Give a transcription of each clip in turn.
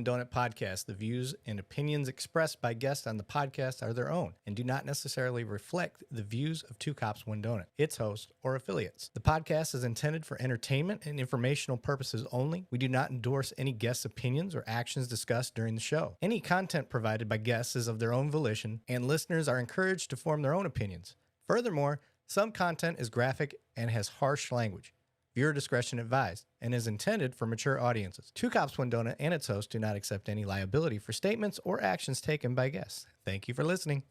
Donut podcast. The views and opinions expressed by guests on the podcast are their own and do not necessarily reflect the views of Two Cops, One Donut, its host, or affiliates. The podcast is intended for entertainment and informational purposes only. We do not endorse any guests' opinions or actions discussed during the show. Any content provided by guests is of their own volition, and listeners are encouraged to form their own opinions. Furthermore, some content is graphic and has harsh language. Viewer discretion advised and is intended for mature audiences. Two Cops, One Donut and its host do not accept any liability for statements or actions taken by guests. Thank you for listening.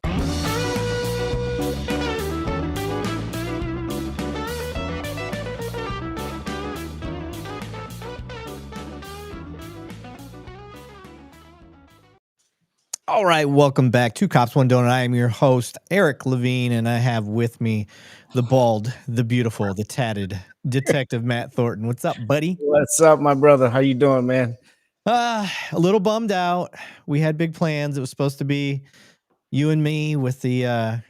All right, welcome back. Two Cops, One Donut. I am your host, Eric Levine, and I have with me the bald, the beautiful, the tatted Detective Matt Thornton. What's up, buddy? What's up, my brother? How you doing, man? A little bummed out. We had big plans. It was supposed to be you and me with the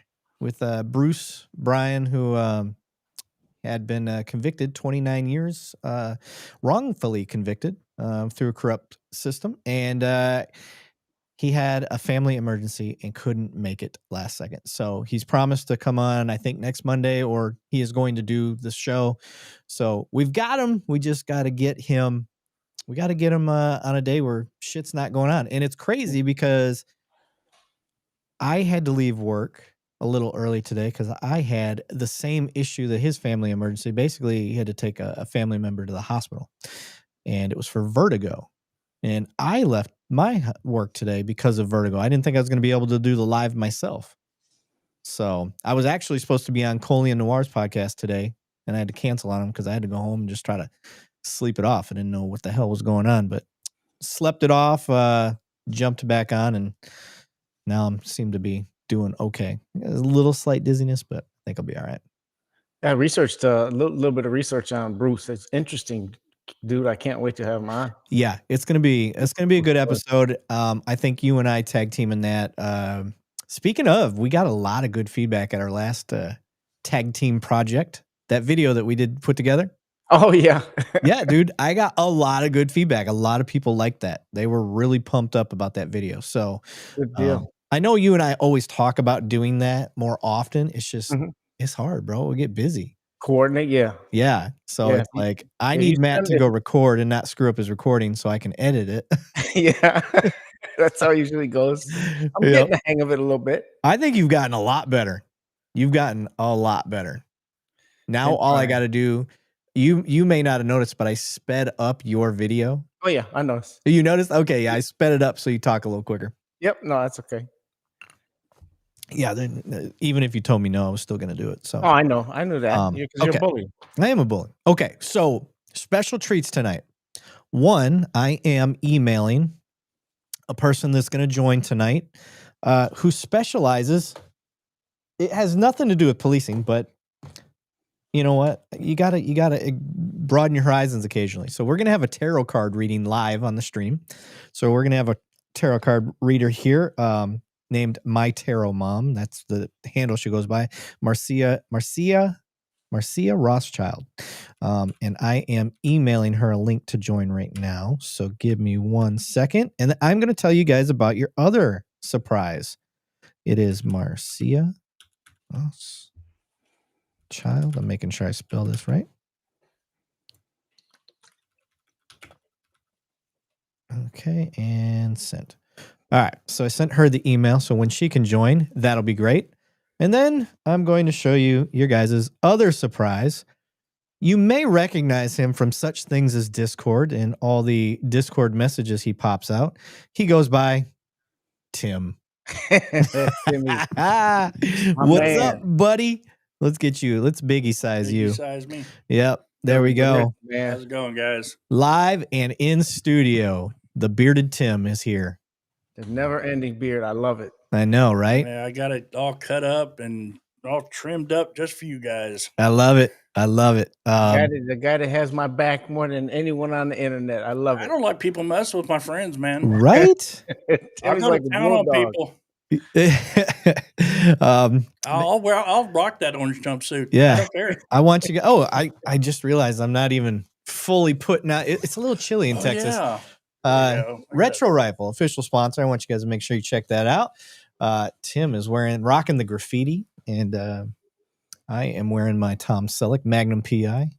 Bruce Bryan, who had been convicted 29 years, wrongfully convicted through a corrupt system, and he had a family emergency and couldn't make it last second. So he's promised to come on, I think, next Monday, or he is going to do the show. So we've got him. We just got to get him. We got to get him on a day where shit's not going on. And it's crazy because I had to leave work a little early today because I had the same issue that his family emergency. Basically, he had to take a family member to the hospital, and it was for vertigo. And I left my work today because of vertigo. I didn't think I was going to be able to do the live myself. So I was actually supposed to be on Coley and Noir's podcast today, and I had to cancel on him because I had to go home and just try to sleep it off. I didn't know what the hell was going on, but slept it off, jumped back on, and now I seem to be doing okay. A little slight dizziness, but I think I'll be all right. I researched a little bit of research on Bruce. It's interesting. Dude, I can't wait to have him on. Yeah, it's gonna be a good episode. I think you and I tag team in that. Speaking of, we got a lot of good feedback at our last tag team project. That video that we did put together. Oh yeah, yeah, dude, I got a lot of good feedback. A lot of people liked that. They were really pumped up about that video. So good deal. I know you and I always talk about doing that more often. It's just it's hard, bro. We get busy. Coordinate, yeah. So it's like I need Matt to go record and not screw up his recording so I can edit it. Yeah, that's how it usually goes. I'm getting the hang of it a little bit. I think you've gotten a lot better. You've gotten a lot better. Now all I got to do, you may not have noticed, but I sped up your video. Oh yeah, I noticed. You noticed? Okay, yeah, I sped it up so you talk a little quicker. Yep, no, that's okay. Yeah, then even if you told me no, I was still going to do it. So I knew that. Because you're a bully. I am a bully. Okay, so special treats tonight. One, I am emailing a person that's going to join tonight who specializes. It has nothing to do with policing, but you know what? You gotta broaden your horizons occasionally. So we're going to have a tarot card reading live on the stream. So we're going to have a tarot card reader here. Named My Tarot Mom. That's the handle she goes by. Marcia Rothschild. And I am emailing her a link to join right now. So give me 1 second. And I'm going to tell you guys about your other surprise. It is Marcia Rothschild. I'm making sure I spell this right. Okay, and sent. All right, so I sent her the email, so when she can join, that'll be great. And then I'm going to show you your guys' other surprise. You may recognize him from such things as Discord and all the Discord messages he pops out. He goes by Tim. What's up, buddy? Let's get you. Let's biggie size you. Size me. Yep, there we go. How's it going, guys? Live and in studio, the bearded Tim is here. The never-ending beard. I love it. I know, right? Yeah, I got it all cut up and all trimmed up just for you guys. I love it. I love it. The guy that has my back more than anyone on the internet. I love it. I don't like people messing with my friends, man. Right? I go to town on people. I'll rock that orange jumpsuit. Yeah. I don't care. I want you to go. I just realized I'm not even fully putting out. It's a little chilly in Texas. Yeah. There you go. Look at Retro Rifle, official sponsor. I want you guys to make sure you check that out. Tim is rocking the graffiti, and I am wearing my Tom Selleck Magnum PI.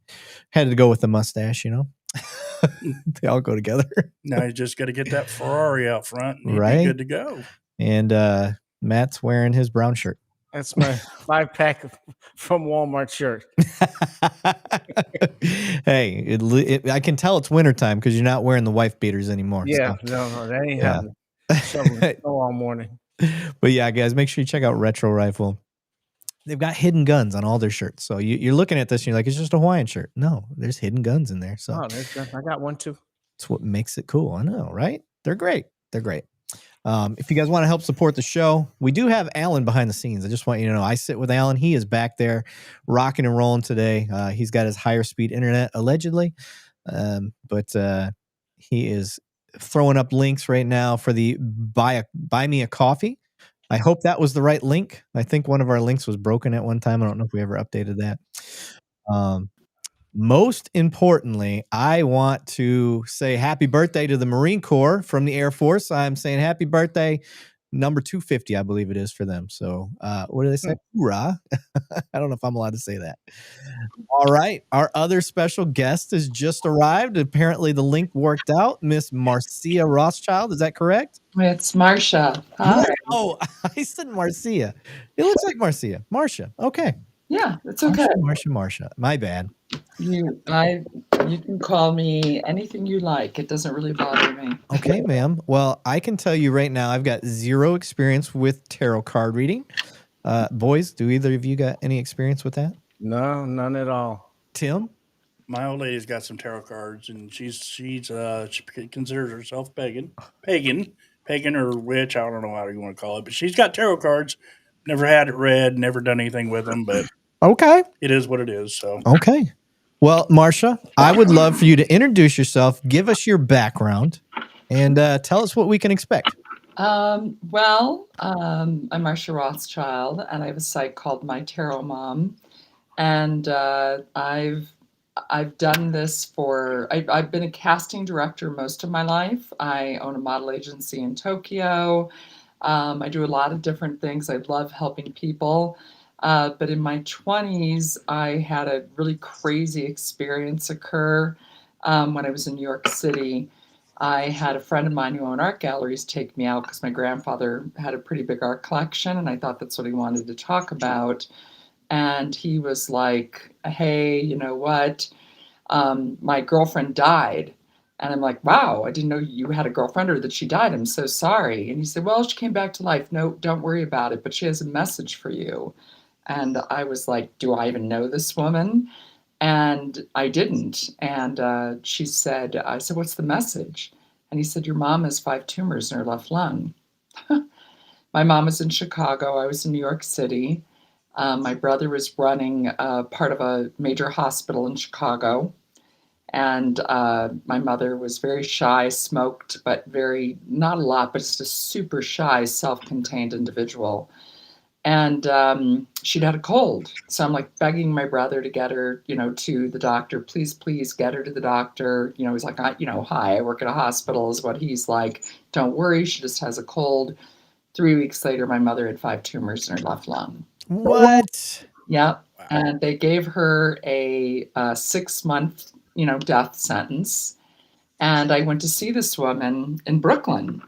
Had to go with the mustache, you know. They all go together. Now you just got to get that Ferrari out front, and you'd Right. be good to go. And Matt's wearing his brown shirt. That's my 5-pack from Walmart shirt. Hey, I can tell it's wintertime because you're not wearing the wife beaters anymore. Yeah, so. no, that ain't happening. Shoveling snow all morning. But yeah, guys, make sure you check out Retro Rifle. They've got hidden guns on all their shirts. So you're looking at this and you're like, it's just a Hawaiian shirt. No, there's hidden guns in there. So there's guns. I got one too. That's what makes it cool. I know, right? They're great. They're great. If you guys want to help support the show, we do have Alan behind the scenes. I just want you to know I sit with Alan. He is back there rocking and rolling today. He's got his higher speed internet, allegedly. But he is throwing up links right now for the buy me a coffee. I hope that was the right link. I think one of our links was broken at one time. I don't know if we ever updated that. Most importantly, I want to say happy birthday to the Marine Corps from the Air Force. I'm saying happy birthday, number 250, I believe it is for them. So what do they say? Hoorah. I don't know if I'm allowed to say that. All right. Our other special guest has just arrived. Apparently the link worked out. Miss Marcia Rothschild. Is that correct? It's Marcia. Hi. Oh, I said Marcia. It looks like Marcia. Marcia. Okay. Yeah, it's okay. Marcia. My bad. You can call me anything you like. It doesn't really bother me. Okay, ma'am. Well, I can tell you right now, I've got zero experience with tarot card reading. Boys, do either of you got any experience with that? No, none at all. Tim? My old lady's got some tarot cards, and she considers herself pagan or witch. I don't know how you want to call it, but she's got tarot cards. Never had it read, never done anything with them, but okay, it is what it is. So okay. Well, Marcia, I would love for you to introduce yourself, give us your background, and tell us what we can expect. I'm Marcia Rothschild, and I have a site called My Tarot Mom, and I've done this I've been a casting director most of my life. I own a model agency in Tokyo. I do a lot of different things. I love helping people. But in my 20s, I had a really crazy experience occur when I was in New York City. I had a friend of mine who owned art galleries take me out because my grandfather had a pretty big art collection, and I thought that's what he wanted to talk about. And he was like, hey, you know what? My girlfriend died. And I'm like, wow, I didn't know you had a girlfriend or that she died. I'm so sorry. And he said, well, she came back to life. No, don't worry about it. But she has a message for you. And I was like, do I even know this woman? And I didn't. And I said, what's the message? And he said, your mom has 5 tumors in her left lung. My mom was in Chicago. I was in New York City. My brother was running part of a major hospital in Chicago. And my mother was very shy, smoked, but not a lot, but just a super shy, self-contained individual. And she'd had a cold. So I'm like begging my brother to get her, to the doctor. Please, please get her to the doctor. He's like, hi, I work at a hospital is what he's like. Don't worry, she just has a cold. 3 weeks later, my mother had 5 tumors in her left lung. What? Yep. Wow. And they gave her a 6-month, death sentence. And I went to see this woman in Brooklyn.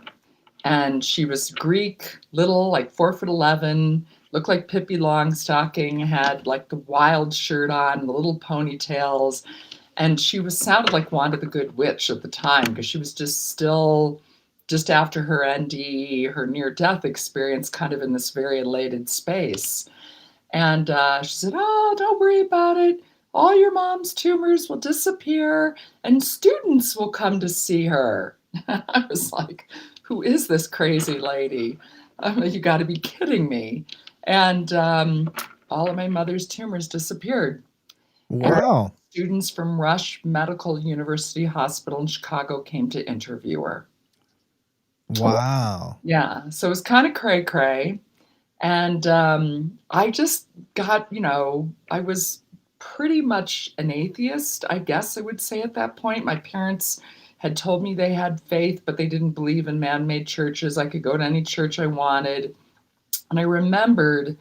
And she was Greek, little, like 4'11", looked like Pippi Longstocking, had like the wild shirt on, the little ponytails. And she sounded like Wanda the Good Witch at the time because she was just after her ND, her near-death experience, kind of in this very elated space. And she said, oh, don't worry about it. All your mom's tumors will disappear and students will come to see her. I was like, who is this crazy lady? You got to be kidding me. And all of my mother's tumors disappeared. Wow. And students from Rush Medical University Hospital in Chicago came to interview her. Wow. Yeah. So it was kind of cray-cray. And I just got, I was pretty much an atheist, I guess I would say at that point. My parents had told me they had faith, but they didn't believe in man-made churches. I could go to any church I wanted. And I remembered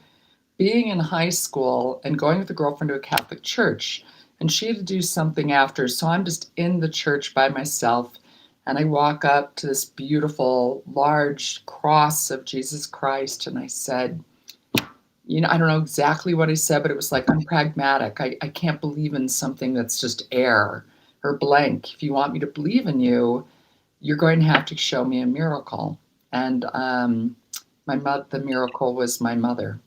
being in high school and going with a girlfriend to a Catholic church. And she had to do something after. So I'm just in the church by myself. And I walk up to this beautiful, large cross of Jesus Christ. And I said, I don't know exactly what I said, but it was like, I'm pragmatic. I can't believe in something that's just air or blank. If you want me to believe in you, you're going to have to show me a miracle. And the miracle was my mother.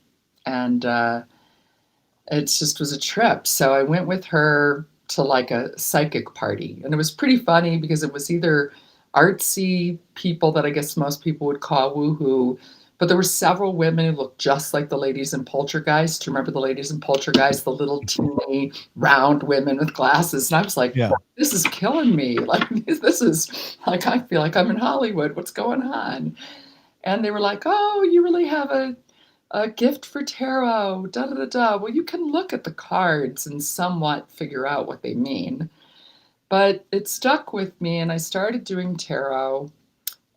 And it just was a trip. So I went with her to like a psychic party. And it was pretty funny because it was either artsy people that I guess most people would call woohoo, but there were several women who looked just like the ladies in Poltergeist. Do you remember the ladies in Poltergeist, the little teeny round women with glasses? And I was like, Yeah. this is killing me. Like, this is like, I feel like I'm in Hollywood. What's going on? And they were like, oh, you really have a gift for tarot, da da da da. Well, you can look at the cards and somewhat figure out what they mean. But it stuck with me, and I started doing tarot.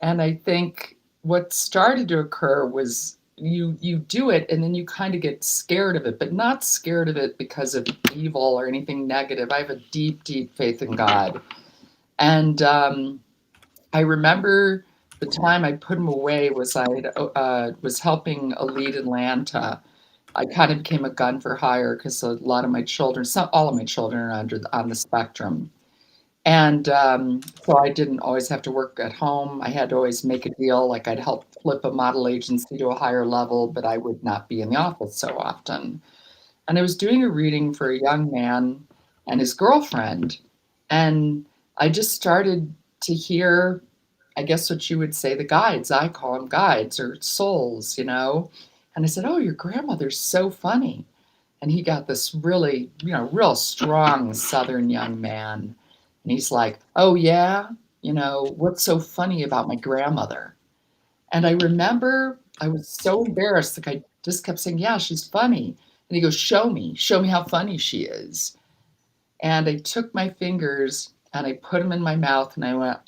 And I think what started to occur was you do it, and then you kind of get scared of it, but not scared of it because of evil or anything negative. I have a deep, deep faith in God. And I remember the time I put him away was I was helping a lead Atlanta. I kind of became a gun for hire because a lot of my children, all of my children are on the spectrum. And so I didn't always have to work at home. I had to always make a deal, like I'd help flip a model agency to a higher level, but I would not be in the office so often. And I was doing a reading for a young man and his girlfriend. And I just started to hear, I guess what you would say, the guides. I call them guides or souls, And I said, oh, your grandmother's so funny. And he got this really, real strong Southern young man. And he's like, oh, yeah, what's so funny about my grandmother? And I remember I was so embarrassed. Like I just kept saying, yeah, she's funny. And he goes, show me how funny she is. And I took my fingers and I put them in my mouth and I went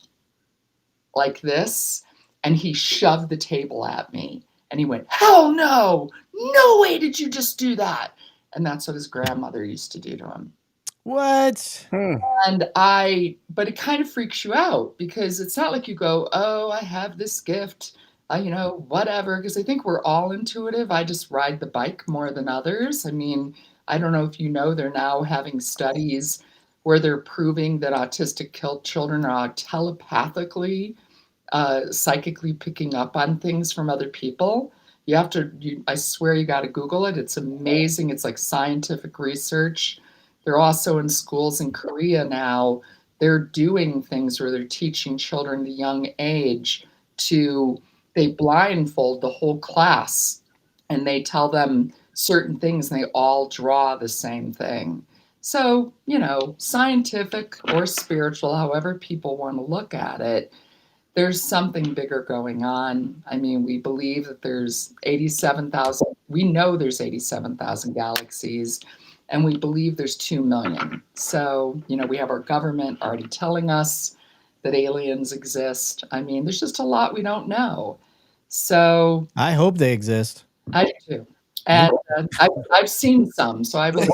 like this. And he shoved the table at me. And he went, hell no, no way did you just do that. And that's what his grandmother used to do to him. What? And but it kind of freaks you out because it's not like you go, oh, I have this gift, whatever. Because I think we're all intuitive. I just ride the bike more than others. I mean, I don't know if they're now having studies where they're proving that autistic children are telepathically, psychically picking up on things from other people. I swear you got to Google it. It's amazing. It's like scientific research. They're also in schools in Korea now. They're doing things where they're teaching children at a young age they blindfold the whole class and they tell them certain things and they all draw the same thing. So, scientific or spiritual, however people want to look at it, there's something bigger going on. I mean, we believe that there's 87,000. We know there's 87,000 galaxies. And we believe there's 2 million. So, we have our government already telling us that aliens exist. I mean, there's just a lot we don't know. So I hope they exist. I do too. And I've seen some, so I believe.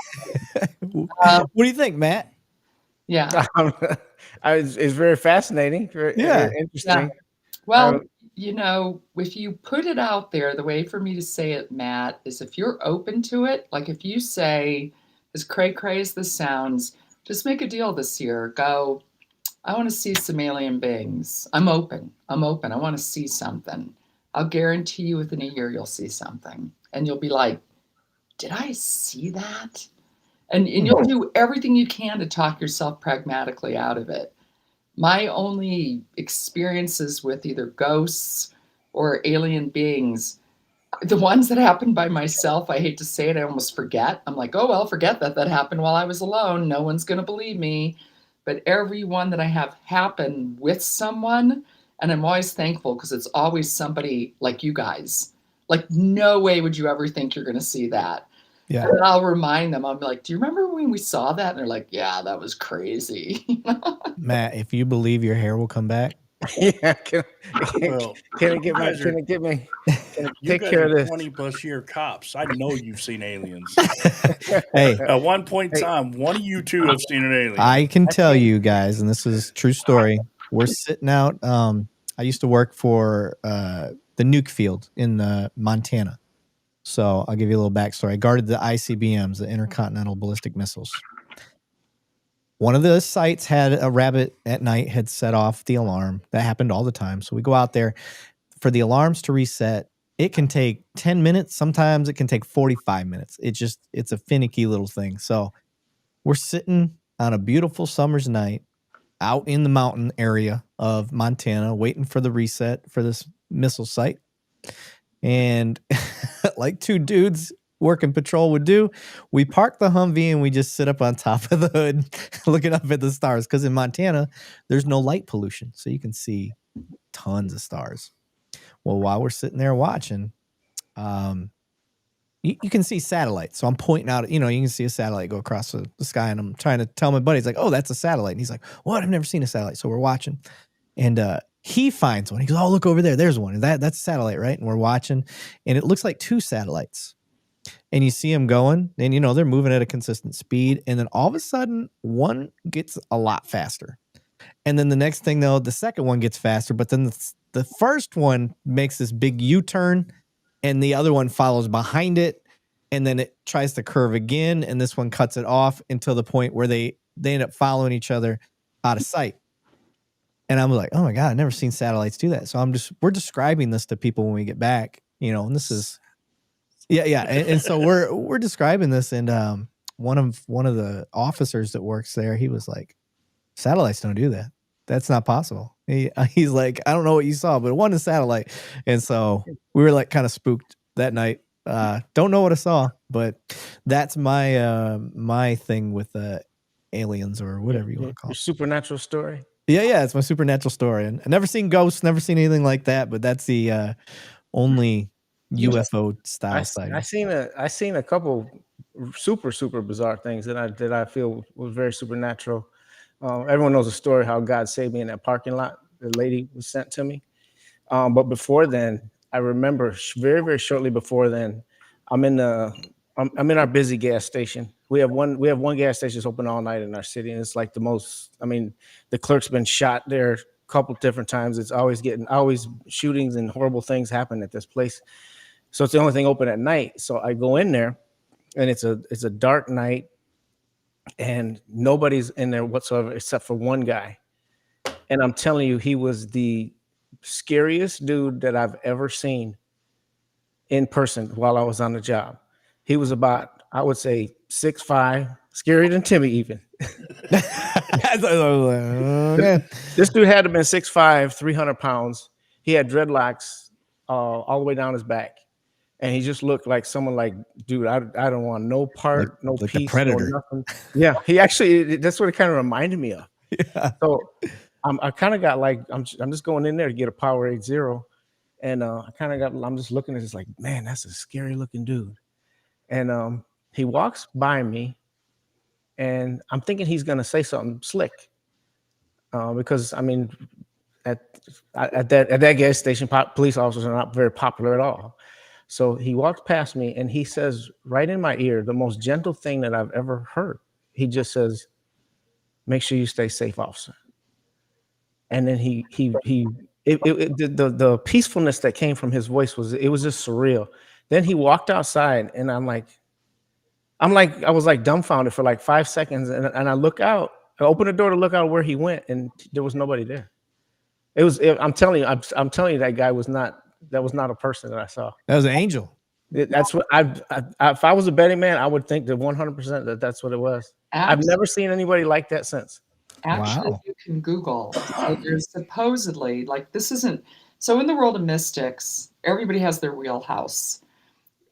What do you think, Matt? Yeah. It's very fascinating. Very interesting. Yeah. Well, if you put it out there, the way for me to say it, Matt, is if you're open to it, like if you say, as cray-cray as this sounds, just make a deal this year. Go, I want to see some alien beings. I'm open. I want to see something. I'll guarantee you within a year you'll see something. And you'll be like, did I see that? And you'll do everything you can to talk yourself pragmatically out of it. My only experiences with either ghosts or alien beings, the ones that happened by myself, I hate to say it, I almost forget. I'm like, oh, well, forget that happened while I was alone. No one's going to believe me. But every one that I have happen with someone, and I'm always thankful because it's always somebody like you guys. Like, no way would you ever think you're going to see that. Yeah. And then I'll remind them. I'm like, do you remember when we saw that? And they're like, yeah, that was crazy. Matt, if you believe your hair will come back, Yeah, Well, can it get you guys are me? Can it you take guys care are of this? 20+ year cops. I know you've seen aliens. hey, At one point in Hey. time, one of you two have seen an alien. I can tell can't- you guys, and this is true story. We're sitting out. I used to work for the nuke field in Montana. So I'll give you a little backstory. I guarded the ICBMs, the Intercontinental Ballistic Missiles. One of the sites had a rabbit at night had set off the alarm. That happened all the time. So we go out there for the alarms to reset. It can take 10 minutes. Sometimes it can take 45 minutes. It's a finicky little thing. So we're sitting on a beautiful summer's night out in the mountain area of Montana, waiting for the reset for this missile site. And like two dudes working patrol would do, we park the Humvee and we just sit up on top of the hood looking up at the stars. Because in Montana, there's no light pollution. So you can see tons of stars. Well, while we're sitting there watching, you can see satellites. So I'm pointing out, you can see a satellite go across the sky, and I'm trying to tell my buddy, he's like, oh, that's a satellite. And he's like, what? I've never seen a satellite. So we're watching. And he finds one. He goes, oh, look over there. There's one. And that's a satellite, right? And we're watching. And it looks like two satellites. And you see them going, and they're moving at a consistent speed. And then all of a sudden, one gets a lot faster. And then the next thing, though, the second one gets faster. But then the first one makes this big U-turn, and the other one follows behind it. And then it tries to curve again. And this one cuts it off until the point where they end up following each other out of sight. And I'm like, oh my God, I've never seen satellites do that. So we're describing this to people when we get back, and this is, yeah. And so we're describing this. And one of the officers that works there, he was like, satellites don't do that. That's not possible. He's like, I don't know what you saw, but it wasn't a satellite. And so we were like kind of spooked that night. Don't know what I saw, but that's my thing with aliens or whatever you want to call Your it. supernatural story. Yeah, it's my supernatural story. And I've never seen ghosts, never seen anything like that, but that's the only UFO style sighting. I seen a couple super bizarre things that I feel was very supernatural. Everyone knows the story how God saved me in that parking lot. The lady was sent to me. But before then, I remember very, very shortly before then, I'm in our busy gas station. We have one gas station that's open all night in our city, and it's like the most. I mean, the clerk's been shot there a couple different times. It's always shootings and horrible things happen at this place. So it's the only thing open at night. So I go in there, and it's a dark night, and nobody's in there whatsoever except for one guy. And I'm telling you, he was the scariest dude that I've ever seen in person while I was on the job. He was about, I would say, 6'5", scarier than Timmy even. This dude had to have been 6'5", 300 pounds. He had dreadlocks all the way down his back. And he just looked like someone like, dude, I don't want no part, no like piece, the Predator. no nothing. Yeah, he actually, that's what it kind of reminded me of. Yeah. So I kind of got like, I'm just going in there to get a Power 80. And I'm just looking at this like, man, that's a scary looking dude. And he walks by me, and I'm thinking he's going to say something slick. Because, I mean, at that gas station, police officers are not very popular at all. So he walks past me, and he says right in my ear, the most gentle thing that I've ever heard. He just says, make sure you stay safe, officer. And then the peacefulness that came from his voice was just surreal. Then he walked outside, and I was like dumbfounded for like 5 seconds. And I look out, I opened the door to look out where he went, and there was nobody there. I'm telling you, that was not a person that I saw. That was an angel. That's what if I was a betting man, I would think that 100% that's what it was. I've never seen anybody like that since. Actually, Wow. you can Google. So there's supposedly, like, this isn't, so in the world of mystics, everybody has their wheelhouse.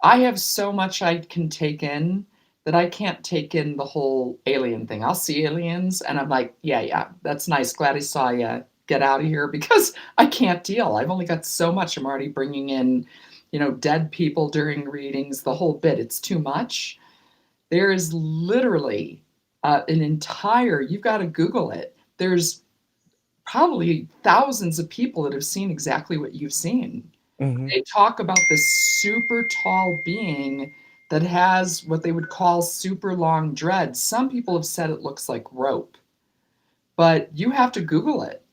I have so much I can take in that I can't take in the whole alien thing. I'll see aliens and I'm like, yeah, that's nice. Glad I saw you. Get out of here, because I can't deal. I've only got so much. I'm already bringing in, dead people during readings, the whole bit. It's too much. There is literally an entire, you've got to Google it. There's probably thousands of people that have seen exactly what you've seen. Hmm. They talk about this super tall being that has what they would call super long dreads. Some people have said it looks like rope, but you have to Google it.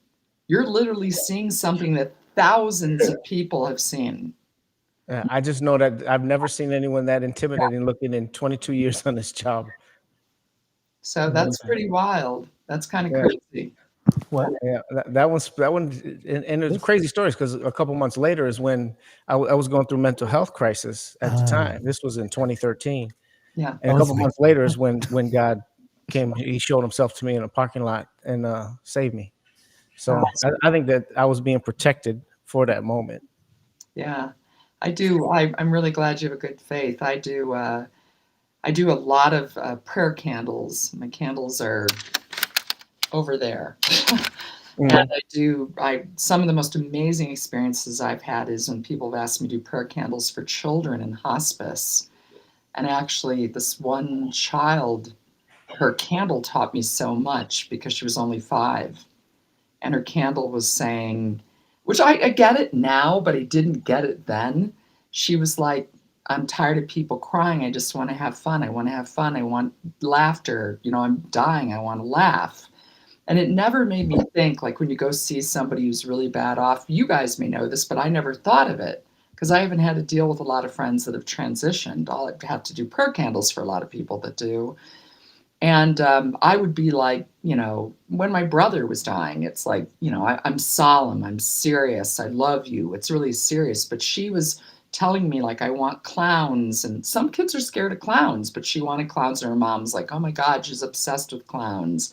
You're literally seeing something that thousands of people have seen. I just know that I've never seen anyone that intimidating looking in 22 years on this job. So that's pretty wild. That's kind of Yeah. crazy. What? Yeah, that one, and it's crazy stories because a couple months later is when I was going through mental health crisis at the time. This was in 2013, Yeah. and a couple months later is when God came. He showed himself to me in a parking lot and saved me. So I think that I was being protected for that moment. Yeah, I do. I'm really glad you have a good faith. I do. I do a lot of prayer candles. My candles are over there. And I do. Some of the most amazing experiences I've had is when people have asked me to do prayer candles for children in hospice. And actually, this one child, her candle taught me so much because she was only 5. And her candle was saying, which I get it now, but I didn't get it then. She was like, I'm tired of people crying. I just want to have fun. I want to have fun. I want laughter. You know, I'm dying. I want to laugh. And it never made me think, like when you go see somebody who's really bad off, you guys may know this, but I never thought of it because I haven't had to deal with a lot of friends that have transitioned. All I have to do prayer candles for a lot of people that do. And I would be like, you know, when my brother was dying, it's like, you know, I'm solemn, I'm serious, I love you. It's really serious. But she was telling me, like, I want clowns. And some kids are scared of clowns, but she wanted clowns. And her mom's like, oh my God, she's obsessed with clowns.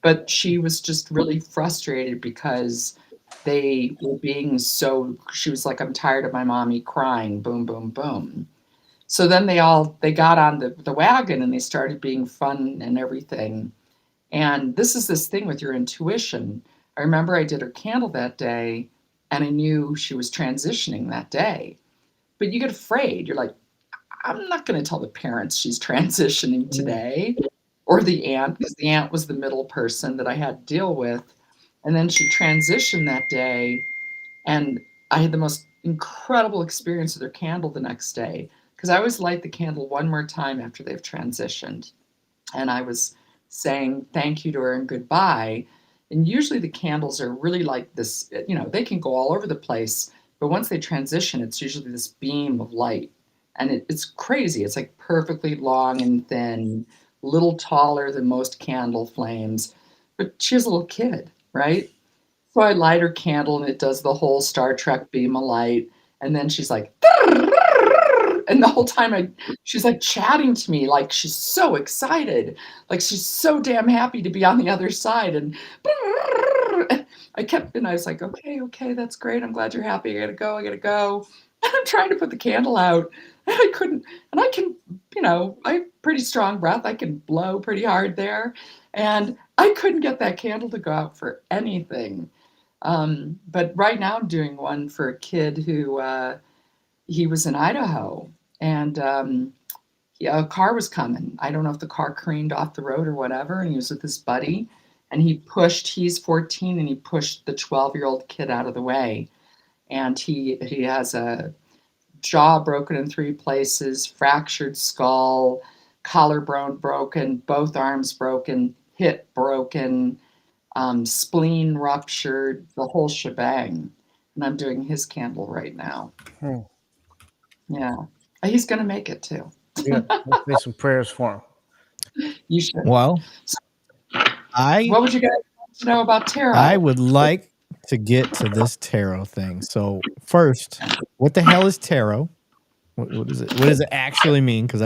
But she was just really frustrated because they were being so, she was like, I'm tired of my mommy crying, boom, boom, boom. So then they got on the wagon and they started being fun and everything. And this is this thing with your intuition. I remember I did her candle that day and I knew she was transitioning that day. But you get afraid. You're like, I'm not going to tell the parents she's transitioning today or the aunt, because the aunt was the middle person that I had to deal with. And then she transitioned that day and I had the most incredible experience with her candle the next day because I always light the candle one more time after they've transitioned. And I was saying thank you to her and goodbye. And usually the candles are really like this, you know, they can go all over the place. But once they transition, it's usually this beam of light. And it's crazy. It's like perfectly long and thin, a little taller than most candle flames. But she was a little kid, right? So I light her candle and it does the whole Star Trek beam of light. And then she's like, and the whole time she's like chatting to me like she's so excited. Like she's so damn happy to be on the other side. And I was like, okay, that's great. I'm glad you're happy. I gotta go. And I'm trying to put the candle out. And I couldn't, and I can, you know, I have pretty strong breath. I can blow pretty hard there. And I couldn't get that candle to go out for anything. But right now I'm doing one for a kid who he was in Idaho and a car was coming. I don't know if the car careened off the road or whatever. And he was with his buddy and he's 14 and he pushed the 12-year-old kid out of the way. And he has a jaw broken in 3 places, fractured skull, collarbone broken, both arms broken, hip broken, spleen ruptured, the whole shebang. And I'm doing his candle right now. Yeah. He's going to make it too. Yeah, let's say some prayers for him. You should. Well, What would you guys like to know about tarot? I would like to get to this tarot thing. So first, what the hell is tarot? What is it? What does it actually mean? Because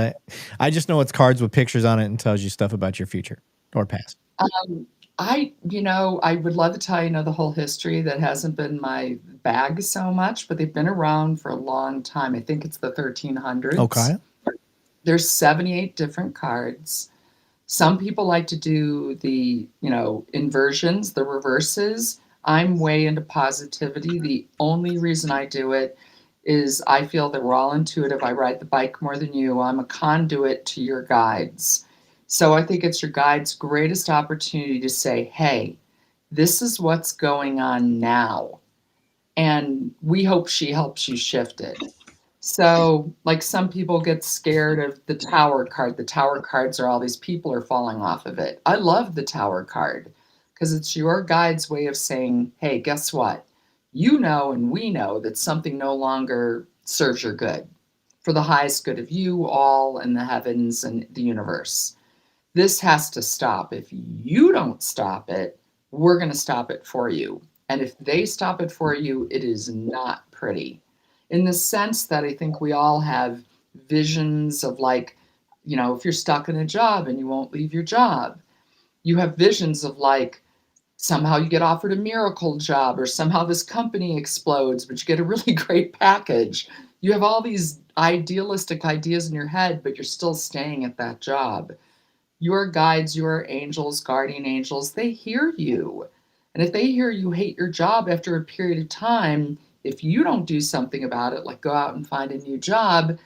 I just know it's cards with pictures on it and tells you stuff about your future or past. I would love to tell you the whole history. That hasn't been my bag so much, but they've been around for a long time. I think it's the 1300s. Okay. There's 78 different cards. Some people like to do the, inversions, the reverses. I'm way into positivity. The only reason I do it is I feel that we're all intuitive. I ride the bike more than you. I'm a conduit to your guides. So I think it's your guide's greatest opportunity to say, hey, this is what's going on now. And we hope she helps you shift it. So, like some people get scared of the tower card. The tower cards are all these people are falling off of it. I love the tower card because it's your guide's way of saying, hey, guess what? You know, and we know that something no longer serves your good for the highest good of you all and the heavens and the universe. This has to stop. If you don't stop it, we're going to stop it for you. And if they stop it for you, it is not pretty. In the sense that I think we all have visions of, like, you know, if you're stuck in a job and you won't leave your job, you have visions of, like, somehow you get offered a miracle job, or somehow this company explodes, but you get a really great package. You have all these idealistic ideas in your head, but you're still staying at that job. Your guides, your angels, guardian angels, they hear you. And if they hear you hate your job after a period of time, if you don't do something about it, like go out and find a new job,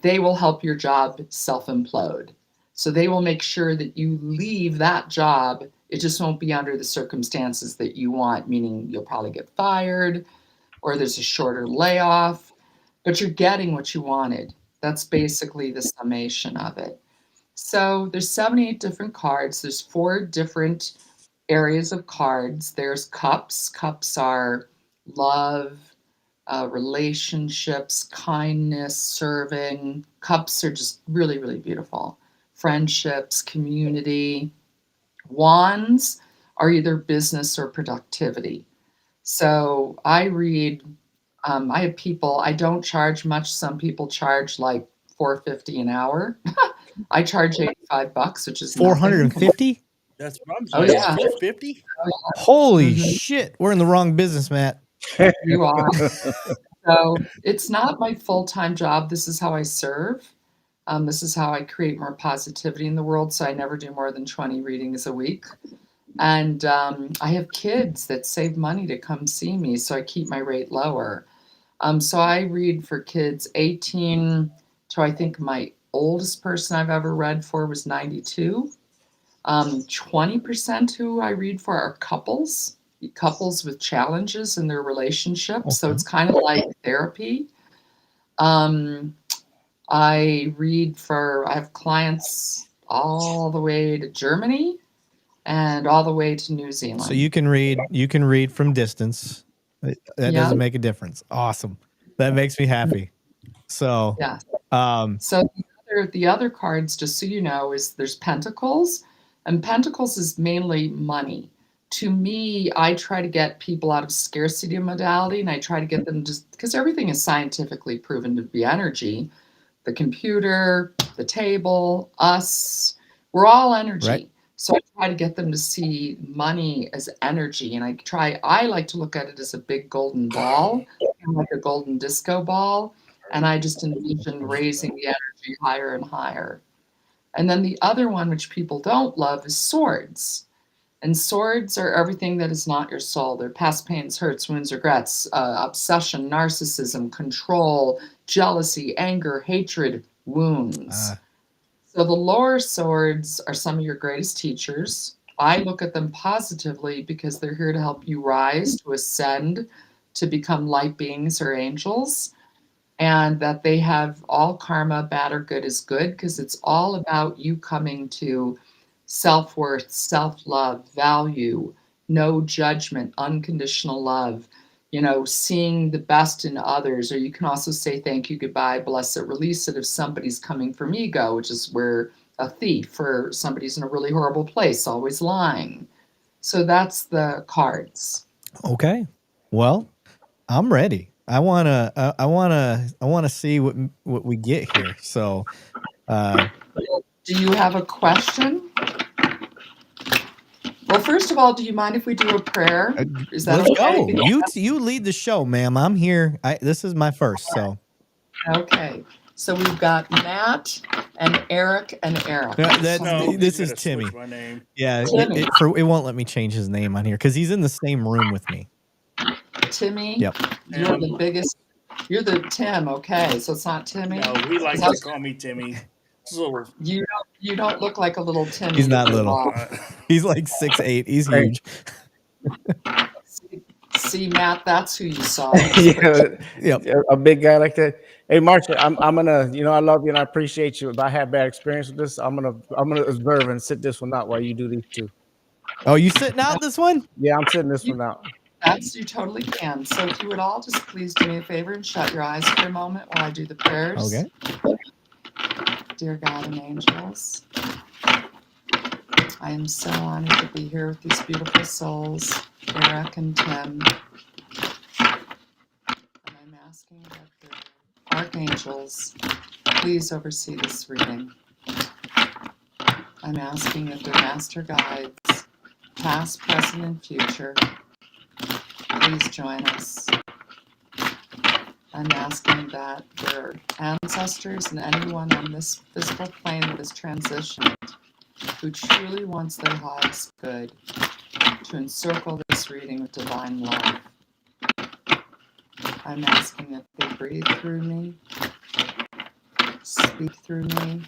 they will help your job self-implode. So they will make sure that you leave that job. It just won't be under the circumstances that you want, meaning you'll probably get fired or there's a shorter layoff, but you're getting what you wanted. That's basically the summation of it. So there's 78 different cards. There's 4 different areas of cards. There's cups. Cups are love, relationships, kindness, serving. Cups are just really, really beautiful. Friendships, community. Wands are either business or productivity. So I read, I have people, I don't charge much. Some people charge like $4.50 an hour. I charge $85, which is nothing. 450? That's what I'm Oh, saying. yeah. 450? Holy Mhm. shit. We're in the wrong business, Matt. You are. So it's not my full-time job. This is how I serve. This is how I create more positivity in the world. So I never do more than 20 readings a week. And I have kids that save money to come see me, so I keep my rate lower. So I read for kids 18 to, I think my oldest person I've ever read for was 92. 20% who I read for are couples with challenges in their relationships. So Okay. it's kind of like therapy. I have clients all the way to Germany and all the way to New Zealand. So you can read from distance. That Yeah. doesn't make a difference. Awesome. That makes me happy. So Yeah. um So the other cards, just so you know, is there's Pentacles, and Pentacles is mainly money. To me, I try to get people out of scarcity modality, and I try to get them just because everything is scientifically proven to be energy. The computer, the table, us, we're all energy. Right. So I try to get them to see money as energy, and I like to look at it as a big golden ball, kind of like a golden disco ball. And I just envision raising the energy higher and higher. And then the other one, which people don't love, is swords. And swords are everything that is not your soul. They're past pains, hurts, wounds, regrets, obsession, narcissism, control, jealousy, anger, hatred, wounds. So the lower swords are some of your greatest teachers. I look at them positively because they're here to help you rise, to ascend, to become light beings or angels. And that they have all karma, bad or good is good, because it's all about you coming to self-worth, self-love, value, no judgment, unconditional love, seeing the best in others. Or you can also say thank you, goodbye, bless it, release it if somebody's coming from ego, which is where a thief or somebody's in a really horrible place, always lying. So that's the cards. Okay. Well, I'm ready. I wanna see what we get here. So Do you have a question? Well, first of all, do you mind if we do a prayer? Is that let's okay? go. You lead the show, ma'am. I'm here. This is my first, so Okay. So we've got Matt and Eric and Eric. This is Timmy. My name. Yeah, Timmy. it won't let me change his name on here because he's in the same room with me. Timmy, Yep. you're the biggest You're the Tim, okay? So it's not Timmy. No, he likes to call me Timmy. It's a little. You don't look like a little Timmy. He's not little. Uh, He's like 6'8". He's Hey. huge. See, Matt, that's who you saw. Yeah, a big guy like that. Hey, Marsha, I'm gonna, I love you and I appreciate you. If I had bad experience with this, I'm gonna observe and sit this one out while you do these two. Oh, you sitting out this one? Yeah, I'm sitting this one out. You totally can. So if you would all just please do me a favor and shut your eyes for a moment while I do the prayers. Okay. Dear God and angels, I am so honored to be here with these beautiful souls, Eric and Tim. And I'm asking that the archangels please oversee this reading. I'm asking that their master guides, past, present, and future, please join us. I'm asking that their ancestors and anyone on this physical plane that is transitioned who truly wants their highest good to encircle this reading with divine love. I'm asking that they breathe through me, speak through me,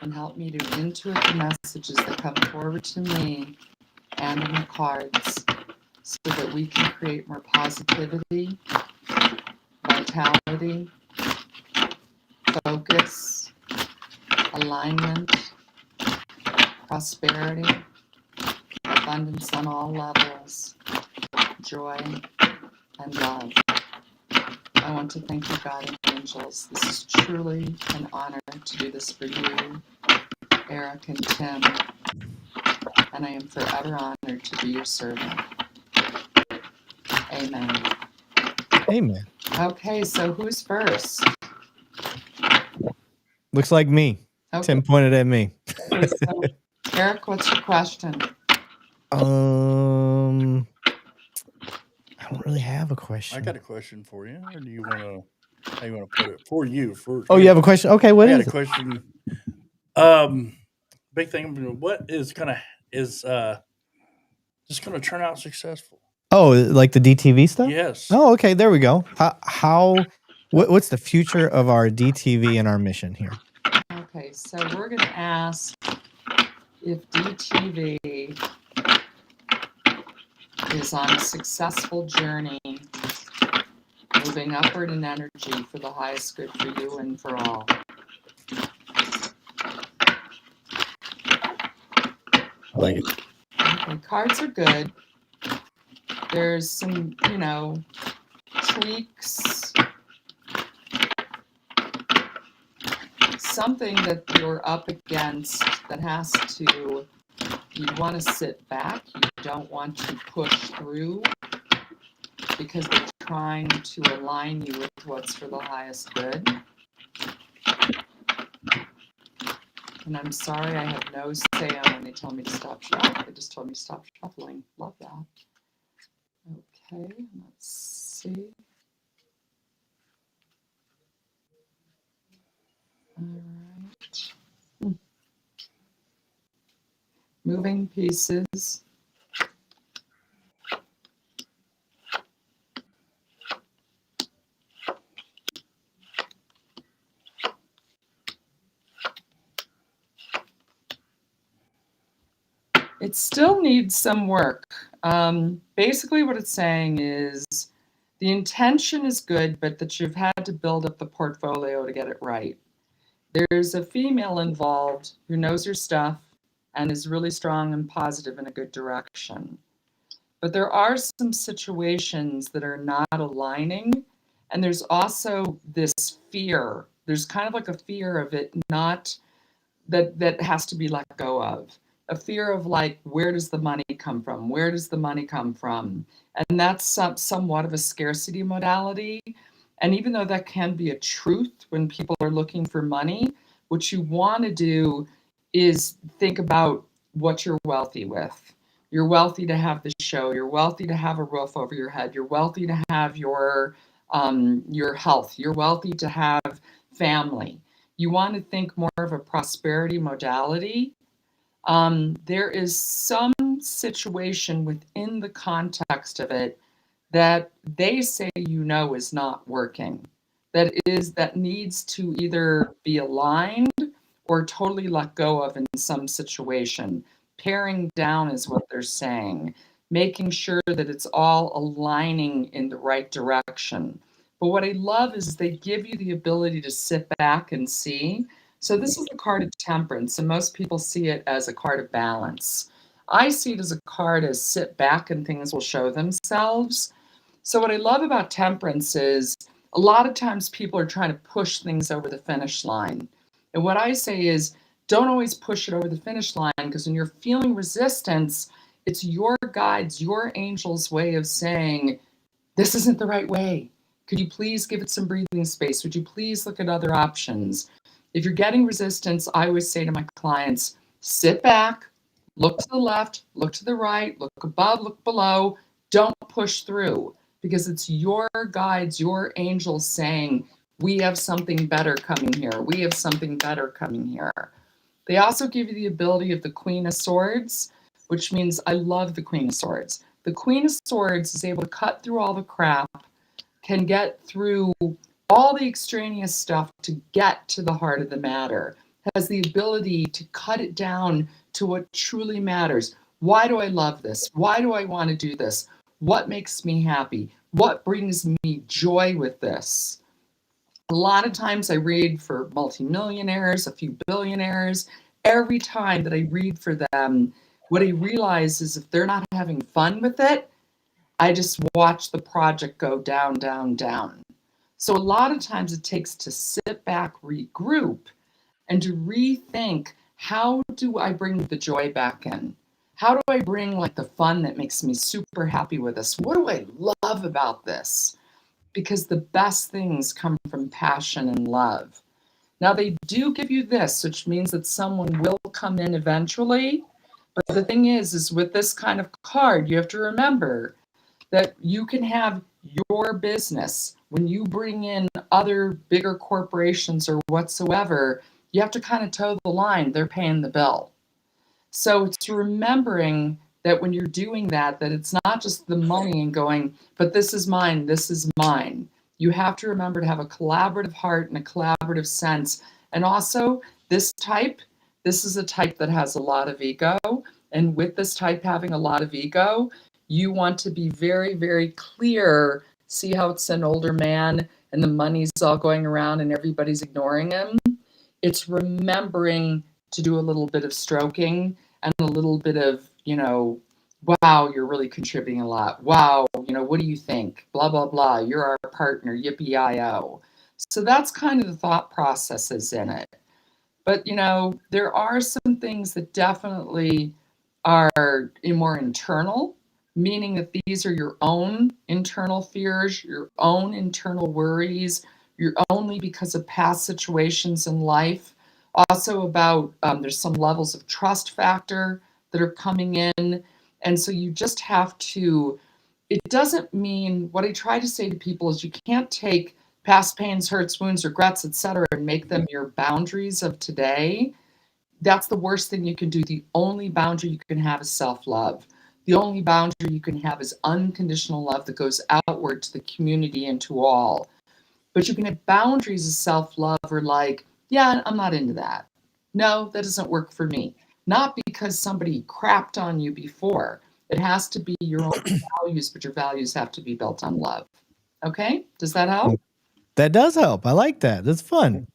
and help me to intuit the messages that come forward to me and in the cards so that we can create more positivity, vitality, focus, alignment, prosperity, abundance on all levels, joy, and love. I want to thank you, God and angels. This is truly an honor to do this for you, Eric and Tim, and I am forever honored to be your servant. Amen. Amen. Okay, so who's first? Looks like me. Okay. Tim pointed at me. So, Eric, what's your question? I don't really have a question. I got a question for you. Or do you want to? How you want to put it? For you. Oh, you have a question? Okay, what I is got a it? question. Big thing. What is just gonna turn out successful? Oh, like the DTV stuff? Yes. Oh, okay. There we go. What's the future of our DTV and our mission here? Okay, so we're going to ask if DTV is on a successful journey, moving upward in energy for the highest good for you and for all. I like it. Okay, cards are good. There's some, tweaks. Something that you're up against that has to, you want to sit back. You don't want to push through because they're trying to align you with what's for the highest good. And I'm sorry I have no say on when they tell me to stop shuffling. They just told me to stop shuffling. Love that. Okay, let's see. All right. Moving pieces. It still needs some work. Basically what it's saying is the intention is good, but that you've had to build up the portfolio to get it right. There's a female involved who knows her stuff and is really strong and positive in a good direction. But there are some situations that are not aligning. And there's also this fear. There's kind of like a fear of it not that has to be let go of. A fear of like, where does the money come from? Where does the money come from? And that's somewhat of a scarcity modality. And even though that can be a truth when people are looking for money, what you want to do is think about what you're wealthy with. You're wealthy to have the show. You're wealthy to have a roof over your head. You're wealthy to have your health. You're wealthy to have family. You want to think more of a prosperity modality. There is some situation within the context of it that they say is not working, that needs to either be aligned or totally let go of in some situation. Paring down is what they're saying, making sure that it's all aligning in the right direction. But what I love is they give you the ability to sit back and see. So this is the card of temperance, and most people see it as a card of balance. I see it as a card as sit back and things will show themselves. So what I love about temperance is a lot of times people are trying to push things over the finish line. And what I say is don't always push it over the finish line, because when you're feeling resistance, it's your guides, your angels' way of saying, this isn't the right way. Could you please give it some breathing space? Would you please look at other options? If you're getting resistance, I always say to my clients, sit back, look to the left, look to the right, look above, look below. Don't push through, because it's your guides, your angels saying, we have something better coming here. We have something better coming here. They also give you the ability of the Queen of Swords, which means I love the Queen of Swords. The Queen of Swords is able to cut through all the crap, can get through all the extraneous stuff to get to the heart of the matter, has the ability to cut it down to what truly matters. Why do I love this? Why do I want to do this? What makes me happy? What brings me joy with this? A lot of times I read for multimillionaires, a few billionaires. Every time that I read for them, what I realize is if they're not having fun with it, I just watch the project go down, down, down. So a lot of times it takes to sit back, regroup, and to rethink, how do I bring the joy back in? How do I bring like the fun that makes me super happy with this? What do I love about this? Because the best things come from passion and love. Now they do give you this, which means that someone will come in eventually. But the thing is with this kind of card, you have to remember that you can have your business. When you bring in other bigger corporations or whatsoever, you have to kind of toe the line. They're paying the bill. So it's remembering that when you're doing that, that it's not just the money and going, but this is mine, this is mine. You have to remember to have a collaborative heart and a collaborative sense. And also, this is a type that has a lot of ego. And with this type having a lot of ego, you want to be very, very clear. See how it's an older man and the money's all going around and everybody's ignoring him? It's remembering to do a little bit of stroking and a little bit of, wow, you're really contributing a lot. Wow, what do you think? Blah, blah, blah. You're our partner, yippee-yi-yo. So that's kind of the thought processes in it. But, there are some things that definitely are more internal, meaning that these are your own internal fears, your own internal worries, you're only because of past situations in life. Also about there's some levels of trust factor that are coming in. And so you just have to, it doesn't mean, what I try to say to people is you can't take past pains, hurts, wounds, regrets, etc., and make them your boundaries of today. That's the worst thing you can do. The only boundary you can have is self-love. The only boundary you can have is unconditional love that goes outward to the community and to all. But you can have boundaries of self-love or like, yeah, I'm not into that. No, that doesn't work for me. Not because somebody crapped on you before. It has to be your own values, but your values have to be built on love. Okay? Does that help? That does help. I like that. That's fun.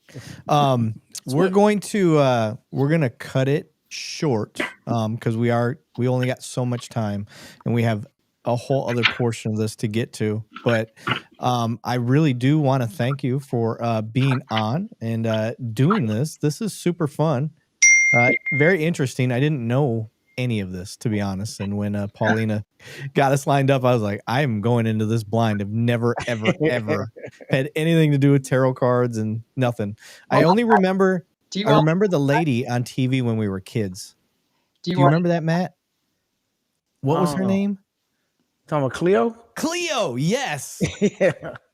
We're going to cut it short because we only got so much time and we have a whole other portion of this to get to. But I really do want to thank you for being on and doing this. This is super fun. Very interesting. I didn't know any of this, to be honest. And when Paulina got us lined up, I was like, I am going into this blind. I've never, ever, ever had anything to do with tarot cards and nothing. I only remember, I remember the lady on TV when we were kids. Do you remember that, Matt? What was her name? Talking about Cleo? Cleo, yes. Yeah.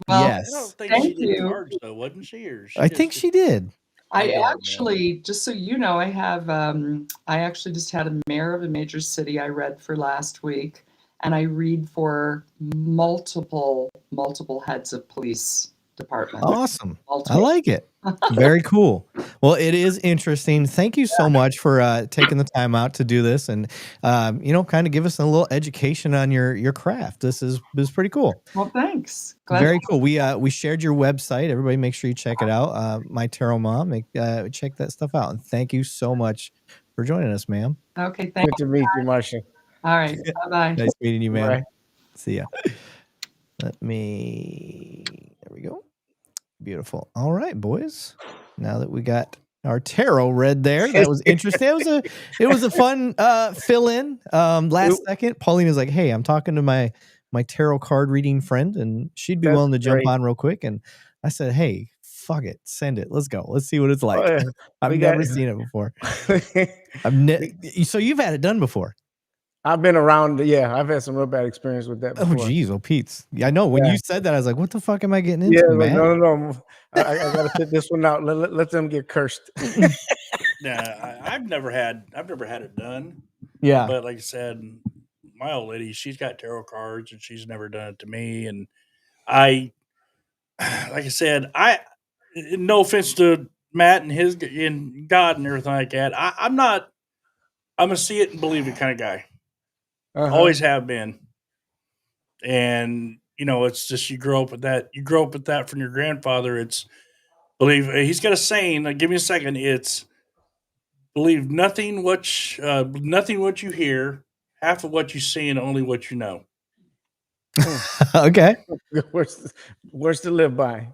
Well, yes. I don't think Thank she did you. cards though, wasn't she? Or I think she did. I actually, just so you know, I have, I actually just had a mayor of a major city I read for last week. and I read for multiple heads of police departments. Awesome. I Multiple. like it. Very cool. Well, it is interesting. Thank you so much for taking the time out to do this and kind of give us a little education on your craft. This is pretty cool. Well, thanks. Glad Very cool. We shared your website. Everybody make sure you check it out. My Tarot Mom. Check that stuff out. And thank you so much for joining us, ma'am. Okay, thanks. Good to meet you, Marcia. All right. Bye-bye. Nice meeting you, ma'am. Bye. See ya. There we go. Beautiful. All right, boys. Now that we got our tarot read there, that was interesting. It was a fun fill in. Last second, Pauline was like, "Hey, I'm talking to my tarot card reading friend, and she'd be willing to jump on real quick." And I said, "Hey, fuck it, send it. Let's go. Let's see what it's like." Oh, yeah. I've never seen it before. So you've had it done before. I've been around. Yeah, I've had some real bad experience with that before. Oh, geez. Oh, Pete's. Yeah, I know. When you said that, I was like, what the fuck am I getting into, Yeah, like, man? no. I got to fit this one out. Let them get cursed. Nah, I've never had it done. Yeah. But like I said, my old lady, she's got tarot cards and she's never done it to me. And like I said, no offense to Matt and God and everything like that. I'm a see it and believe it kind of guy. Always have been. And it's just you grow up with that. You grow up with that from your grandfather. It's believe he's got a saying. Give me a second. It's believe nothing what you hear, half of what you see, and only what you know. Okay. Words to live by.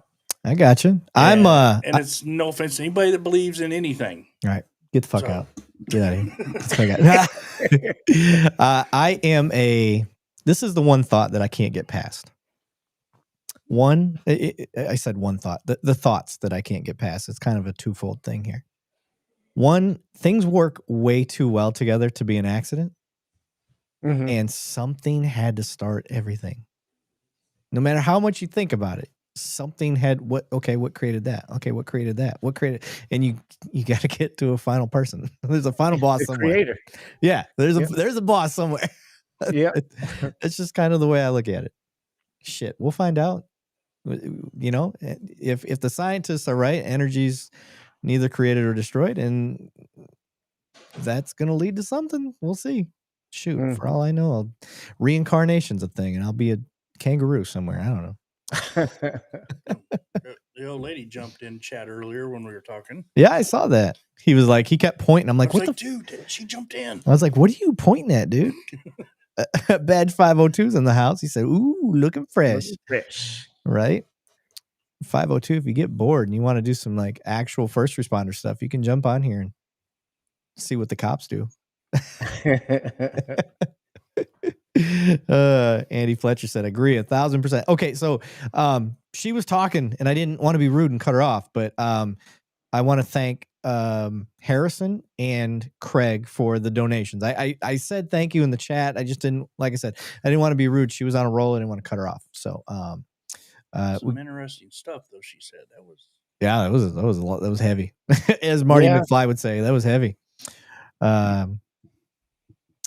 I got you. And it's no offense to anybody that believes in anything. All right. Get the fuck out. Get out of here. Get the fuck out. This is the one thought that I can't get past. I said one thought. The thoughts that I can't get past. It's kind of a twofold thing here. One, things work way too well together to be an accident. Mm-hmm. And something had to start everything. No matter how much you think about it, something had what created that? Okay, what created that? What created? And you got to get to a final person. There's a final boss somewhere. Creator. Yeah, there's a boss somewhere. Yeah. It's just kind of the way I look at it. Shit, we'll find out. If the scientists are right, energy's neither created or destroyed, and that's going to lead to something. We'll see. Shoot, for all I know, reincarnation's a thing, and I'll be a kangaroo somewhere. I don't know. The old lady jumped in chat earlier when we were talking. Yeah, I saw that. He was like, he kept pointing. I'm like, what the dude? She jumped in. I was like, what are you pointing at, dude? Badge 502's in the house. He said, ooh, looking fresh. Right? 502, if you get bored and you want to do some like actual first responder stuff, you can jump on here and see what the cops do. Andy Fletcher said, agree 1,000%. Okay, so she was talking and I didn't want to be rude and cut her off, but I want to thank Harrison and Craig for the donations. I said thank you in the chat. I just didn't, like I said, I didn't want to be rude. She was on a roll. I didn't want to cut her off. So some interesting stuff though. She said that was a lot. That was heavy. As Marty McFly would say, that was heavy.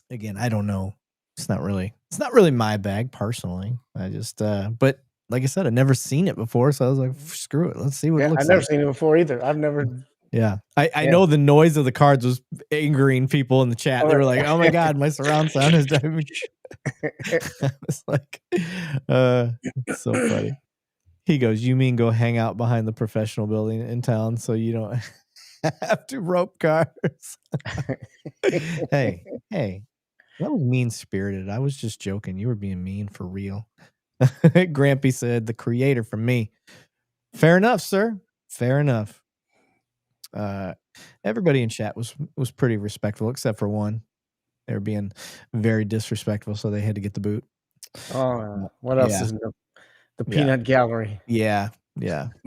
Again, I don't know. It's not really my bag personally. I just but like I said, I'd never seen it before, so I was like, screw it. Let's see what it looks like. I've never seen it before either. I've never. Yeah. I know the noise of the cards was angering people in the chat. They were like, oh my God, my surround sound is driving me. I was like, it's so funny. He goes, you mean go hang out behind the professional building in town so you don't have to rope cars? Hey, that was mean-spirited. I was just joking. You were being mean for real. Grampy said, the creator from me. Fair enough, sir. Fair enough. Everybody in chat was pretty respectful, except for one. They were being very disrespectful, so they had to get the boot. Oh, what else is the peanut gallery? Yeah.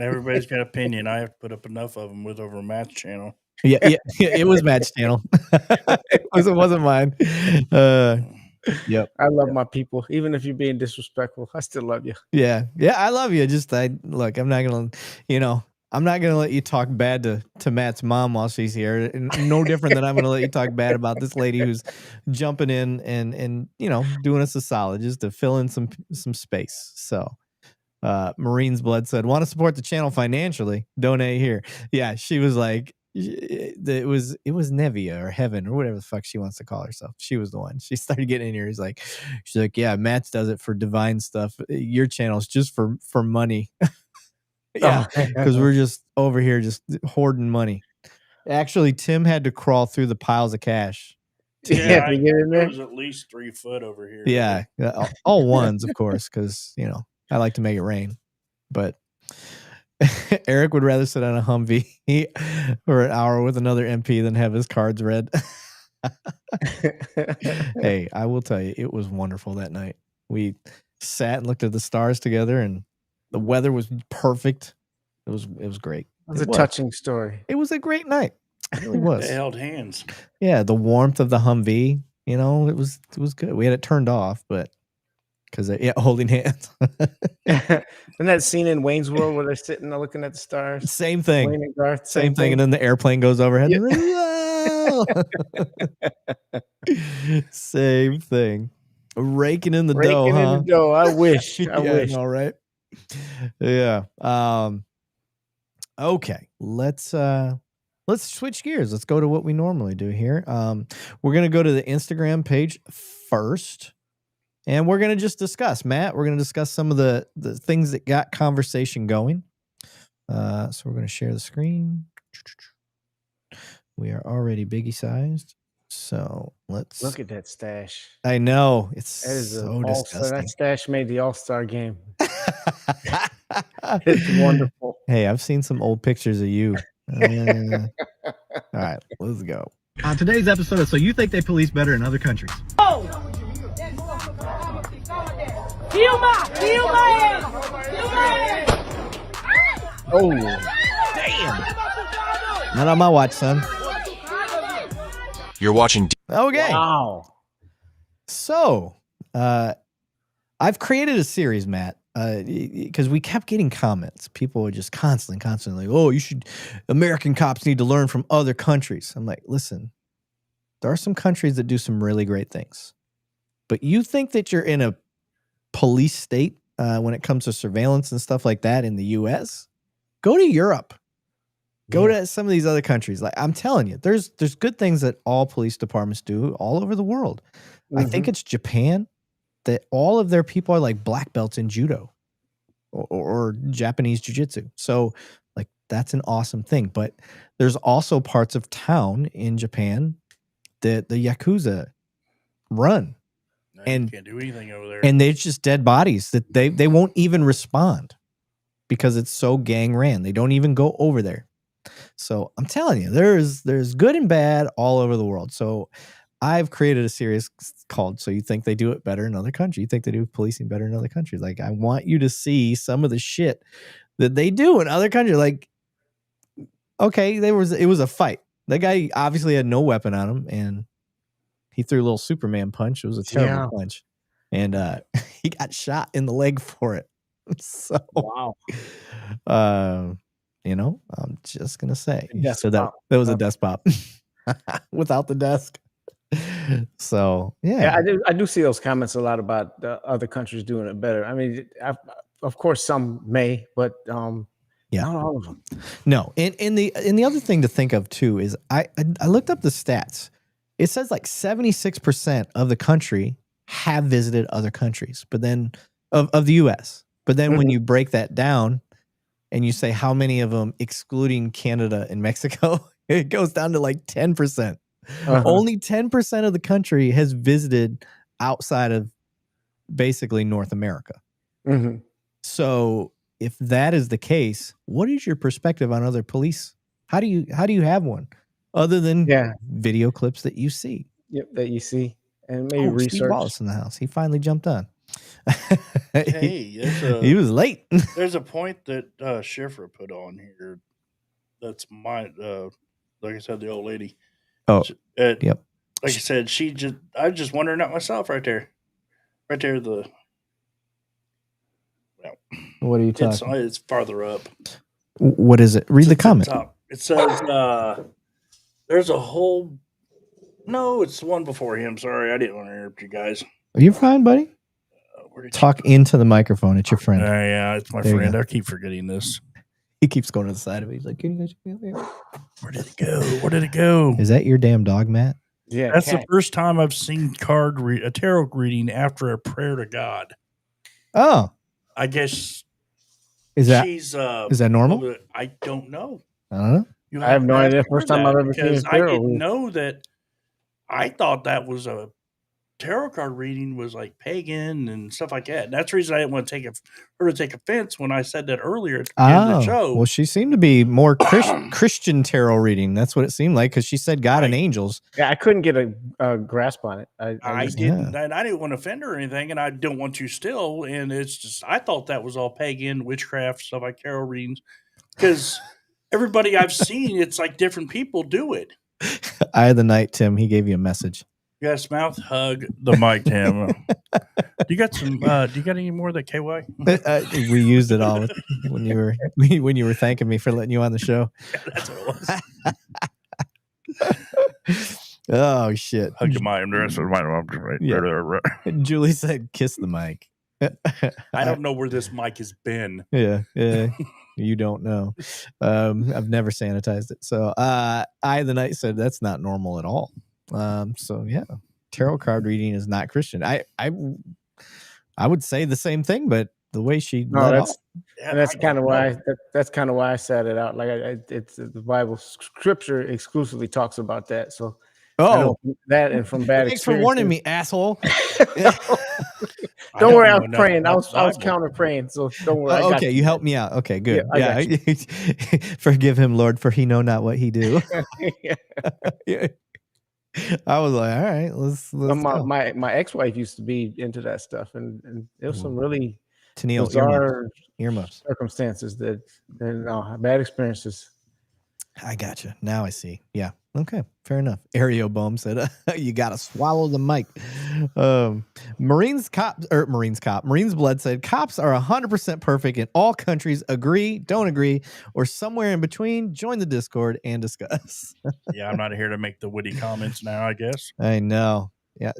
Everybody's got an opinion. I have to put up enough of them with over Matt's channel. Yeah, it was Matt's channel. It wasn't mine. Yep. I love my people, even if you're being disrespectful. I still love you. Yeah, I love you. I'm not gonna, I'm not going to let you talk bad to Matt's mom while she's here. No different than I'm going to let you talk bad about this lady who's jumping in and doing us a solid just to fill in some space. So Marine's Blood said, want to support the channel financially? Donate here. Yeah, she was like, it was Nevia or Heaven or whatever the fuck she wants to call herself. She was the one. She started getting in here. She's like, yeah, Matt's does it for divine stuff. Your channel's just for money. Yeah, because we're just over here just hoarding money. Actually, Tim had to crawl through the piles of cash. To get in there. It was at least 3 foot over here. Yeah, all ones, of course, because I like to make it rain. But Eric would rather sit on a Humvee for an hour with another MP than have his cards read. Hey, I will tell you, it was wonderful that night. We sat and looked at the stars together, and the weather was perfect. It was great. It was a touching story. It was a great night. It really was. They held hands. Yeah, the warmth of the Humvee, it was good. We had it turned off, but because holding hands. And that scene in Wayne's World where they're sitting there looking at the stars. Same thing. Wayne and Garth, same thing. And then the airplane goes overhead. Yeah. Same thing. Raking in the dough, in the dough. I wish. I wish. All right. Yeah. Okay. Let's switch gears. Let's go to what we normally do here. We're gonna go to the Instagram page first, and we're gonna just discuss. Matt, we're gonna discuss some of the things that got conversation going. So we're gonna share the screen. We are already biggie sized. So let's look at that stash. I know it's so disgusting. That stash made the All-Star game. It's wonderful. Hey, I've seen some old pictures of you. All right, let's go. On today's episode of So You Think They Police Better in Other Countries. Oh! Oh, damn. Not on my watch, son. You're watching. Okay. Wow. So, I've created a series, Matt, because we kept getting comments. People were just constantly like, oh, American cops need to learn from other countries. I'm like, listen, there are some countries that do some really great things. But you think that you're in a police state when it comes to surveillance and stuff like that in the U.S.? Go to Europe. Go to some of these other countries. Like I'm telling you, there's good things that all police departments do all over the world. Mm-hmm. I think it's Japan that all of their people are like black belts in judo or Japanese jiu-jitsu. So like that's an awesome thing. But there's also parts of town in Japan that the Yakuza run. No, and you can't do anything over there. And there's just dead bodies that they won't even respond because it's so gang ran. They don't even go over there. So I'm telling you, there's good and bad all over the world. So I've created a series called So You Think They Do It Better in Other Countries. You think they do policing better in other countries. Like I want you to see some of the shit that they do in other countries. Like, okay, it was a fight. That guy obviously had no weapon on him and he threw a little Superman punch. It was a terrible punch. And he got shot in the leg for it. So wow. I'm just gonna say. So that was a desk pop without the desk. So yeah, I do see those comments a lot about other countries doing it better. I mean, of course some may, but not all of them. No, and the other thing to think of too is I looked up the stats. It says like 76% of the country have visited other countries, but then of the U.S. But then when you break that down and you say how many of them, excluding Canada and Mexico, it goes down to like 10%. Only 10% of the country has visited outside of basically North America. Mm-hmm. So if that is the case, what is your perspective on other police? How do you have one other than video clips that you see? Yep, that you see, and maybe research. Steve Wallace in the house. He finally jumped on. Hey, he was late. There's a point that Schiffer put on here. That's my, like I said, the old lady. Oh, yep. Like I said, I was just wondering that myself right there. What are you talking? It's farther up. What is it? Read the comment. Top. It says there's a whole. No, it's the one before him. Sorry, I didn't want to interrupt you guys. Are you fine, buddy? Talk into the microphone. It's your friend. Yeah, it's my friend. I keep forgetting this. He keeps going to the side of it. He's like, "Can you guys come here?" Where did it go? Where did it go? Is that your damn dog, Matt? Yeah, that's the first time I've seen a tarot reading after a prayer to God. Oh, I guess is that normal? I don't know. I don't know. I have no idea. First time I've ever seen a tarot. I didn't know that. I thought that was a tarot card reading was like pagan and stuff like that. And that's the reason I didn't want to take offense when I said that earlier at the end of the show. Well, she seemed to be more Christian tarot reading. That's what it seemed like because she said God and angels. Yeah, I couldn't get a grasp on it. I didn't, and I didn't want to offend her or anything, and I don't want to still. And it's just I thought that was all pagan witchcraft stuff like tarot readings because everybody I've seen, it's like different people do it. Eye of the night, Tim. He gave you a message. Yes, mouth hug the mic, Tim. Do you got any more of that KY? We used it all when you were thanking me for letting you on the show. Yeah, that's what it was. Oh shit! Hug the mic. Right. Yeah. Julie said, "Kiss the mic." I don't know where this mic has been. Yeah. You don't know. I've never sanitized it. So Eye of the Night said that's not normal at all. So yeah, tarot card reading is not Christian. I would say the same thing, but the way she that's kind of why I said it out. Like it's the Bible scripture exclusively talks about that. So that and from bad thanks for warning me, asshole. Don't worry, I was praying. I was counter praying, so don't worry. Okay, you helped me out. Okay, good. Yeah. Forgive him, Lord, for he know not what he do. I was like, all right, let's go. My ex-wife used to be into that stuff, and there was some really bizarre earmuffs circumstances bad experiences. I gotcha. Now I see. Yeah. Okay. Fair enough. Aereo Boom said, you got to swallow the mic. Marines Blood said, cops are 100% perfect in all countries. Agree, don't agree, or somewhere in between. Join the Discord and discuss. Yeah, I'm not here to make the witty comments now, I guess. I know. Yeah.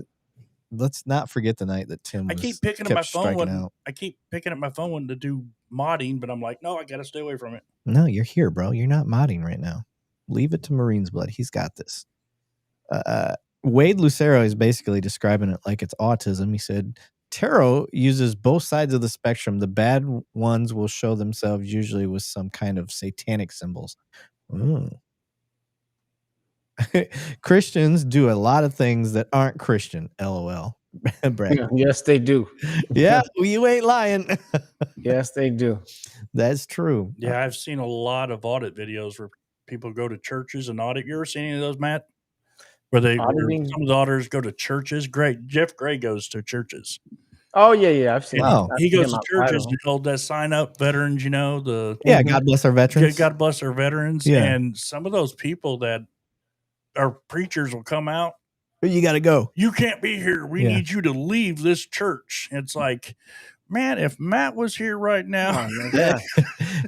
Let's not forget the night that Tim I keep picking up my phone to do modding, but I'm like, no, I got to stay away from it. No, you're here, bro. You're not modding right now. Leave it to Marines Blood. He's got this. Wade Lucero is basically describing it like it's autism. He said, tarot uses both sides of the spectrum. The bad ones will show themselves usually with some kind of satanic symbols. Christians do a lot of things that aren't Christian. LOL. Yeah, yes, they do. Yeah, you ain't lying. Yes, they do. That's true. Yeah, I've seen a lot of audit videos where people go to churches and audit. You ever seen any of those, Matt? Where some of the auditors go to churches. Jeff Gray goes to churches. Oh yeah, I've seen. He goes to churches and hold that sign up, veterans. You know God bless our veterans. God bless our veterans. Yeah. And some of those people that our preachers will come out. You got to go. You can't be here. We need you to leave this church. It's like, man, if Matt was here right now.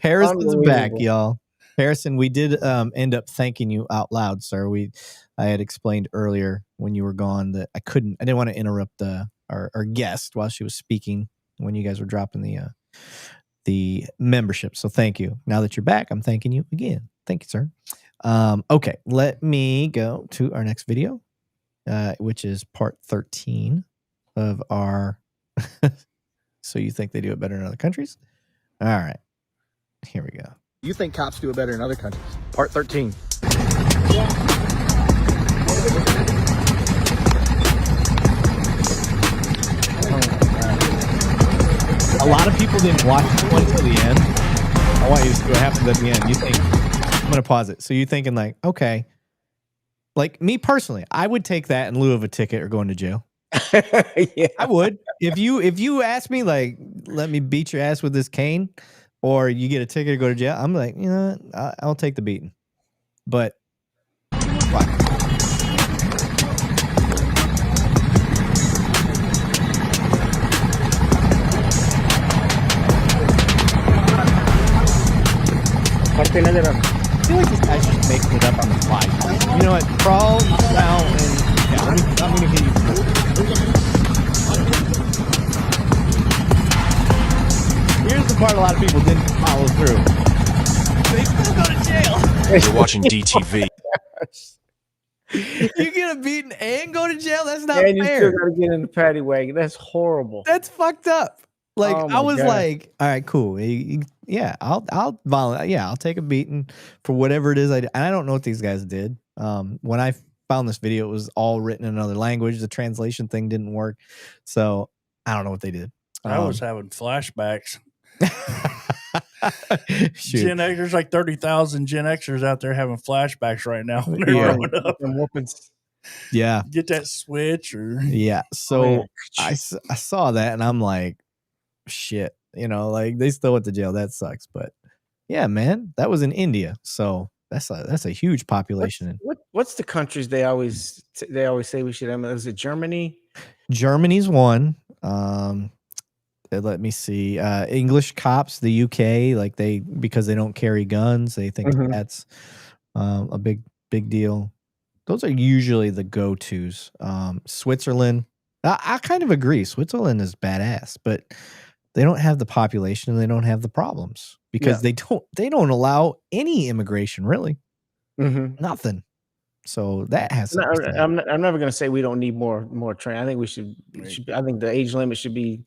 Harrison's back, y'all. Harrison, we did end up thanking you out loud, sir. I had explained earlier when you were gone that I didn't want to interrupt our guest while she was speaking when you guys were dropping the membership. So thank you. Now that you're back, I'm thanking you again. Thank you, sir. Okay, let me go to our next video. Which is part 13 of our So You Think They Do It Better in Other Countries? All right. Here we go. You think cops do it better in other countries? Part 13. A lot of people didn't watch this one until the end. I want you to see what happens at the end. You think, I'm going to pause it. So you're thinking like, okay, like me personally, I would take that in lieu of a ticket or going to jail. Yeah. I would. If you ask me like, let me beat your ass with this cane, or you get a ticket or go to jail, I'm like, you know, I'll take the beating. But why? I feel like this guy's just making it up on the fly. You know what? Crawl down and I'm gonna get you. Here's the part a lot of people didn't follow through. They still go to jail. You're watching DTV. You get a beating and go to jail? That's not and you fair. still gotta get in the paddy wagon. That's horrible. That's fucked up. Like Oh I was God. like, all right, cool. Yeah, I'll volunteer. Yeah, I'll take a beating for whatever it is I did. And I don't know what these guys did. When I found this video, it was all written in another language. The translation thing didn't work, so I don't know what they did. I was having flashbacks. Shoot. There's like 30,000 Gen Xers out there having flashbacks right now. When they're Yeah. growing up. Them whoopings. Yeah, Get that switch or yeah. So Oh, I saw that and I'm like, shit. You know, like they still went to jail. That sucks. But yeah, man, that was in India. So that's a huge population. What's the countries they always say we should have? Is it Germany? Germany's one. Let me see. English cops, the UK, like because they don't carry guns, they think that's a big deal. Those are usually the go-tos. Switzerland, I kind of agree. Switzerland is badass, but they don't have the population and they don't have the problems because they don't allow any immigration really. Nothing. So that has. I'm never going to say we don't need more training. I think we should. I think the age limit should be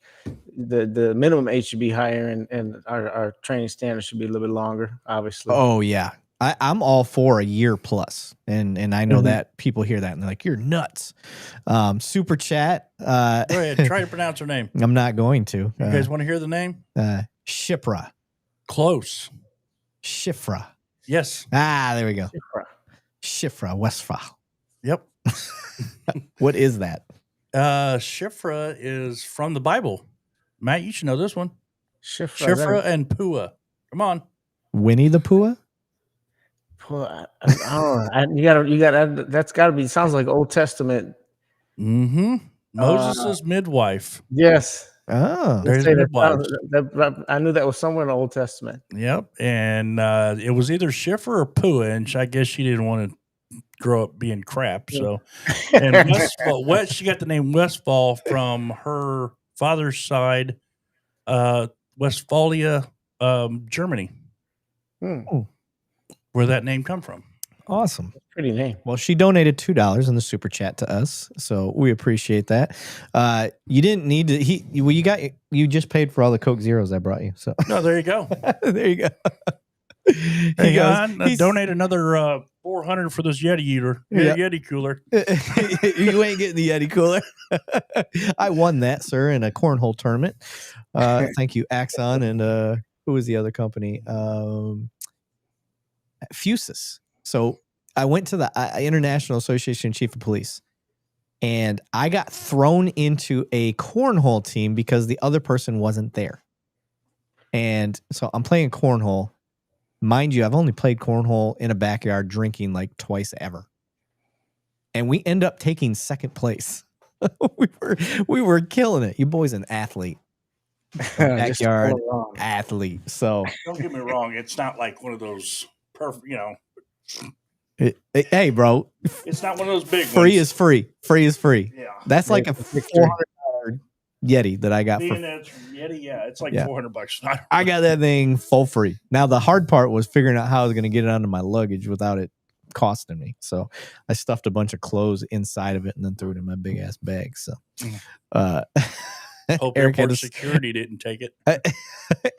the minimum age should be higher, and our training standards should be a little bit longer. Obviously. Oh yeah, I'm all for a year plus, and I know that people hear that and they're like, "You're nuts." Super chat. go ahead, try to pronounce her name. I'm not going to. You guys want to hear the name? Shifra. Close. Shifra. Yes. There we go. Shifra Westphal. Yep. What is that? Shifra is from the Bible. Matt, you should know this one. Shifra and Pua. Come on. Winnie the Pooh? You got. That's got to be. Sounds like Old Testament. Moses' midwife. Yes. Oh, There's midwives. I knew that was somewhere in the Old Testament. Yep. And it was either Shifra or Pua, and I guess she didn't want to grow up being crap. So, and Westfall, she got the name Westfall from her father's side, Westphalia, Germany, where that name come from. awesome. Pretty name. Well, she donated $2 in the super chat to us, so we appreciate that. You didn't need to. You just paid for all the Coke Zeros I brought you. So No, there you go. there you go. Hey, donate another 400 for this Yeti cooler. You ain't getting the Yeti cooler. I won that, sir, in a cornhole tournament. Thank you, Axon, and who was the other company? Fusus. So I went to the International Association Chief of Police, and I got thrown into a cornhole team because the other person wasn't there. And so I'm playing cornhole. Mind you, I've only played cornhole in a backyard drinking like twice ever. And we end up taking second place. we were killing it. You boy's an athlete. Backyard athlete. So Don't get me wrong. It's not like one of those perfect, hey, bro. It's not one of those big free ones. is free. Free is free. Yeah. That's like a $400 Yeti that I got for Yeti, it's like $400. I got that thing full free. Now the hard part was figuring out how I was going to get it onto my luggage without it costing me. So I stuffed a bunch of clothes inside of it and then threw it in my big ass bag. So Hope Eric airport had security didn't take it.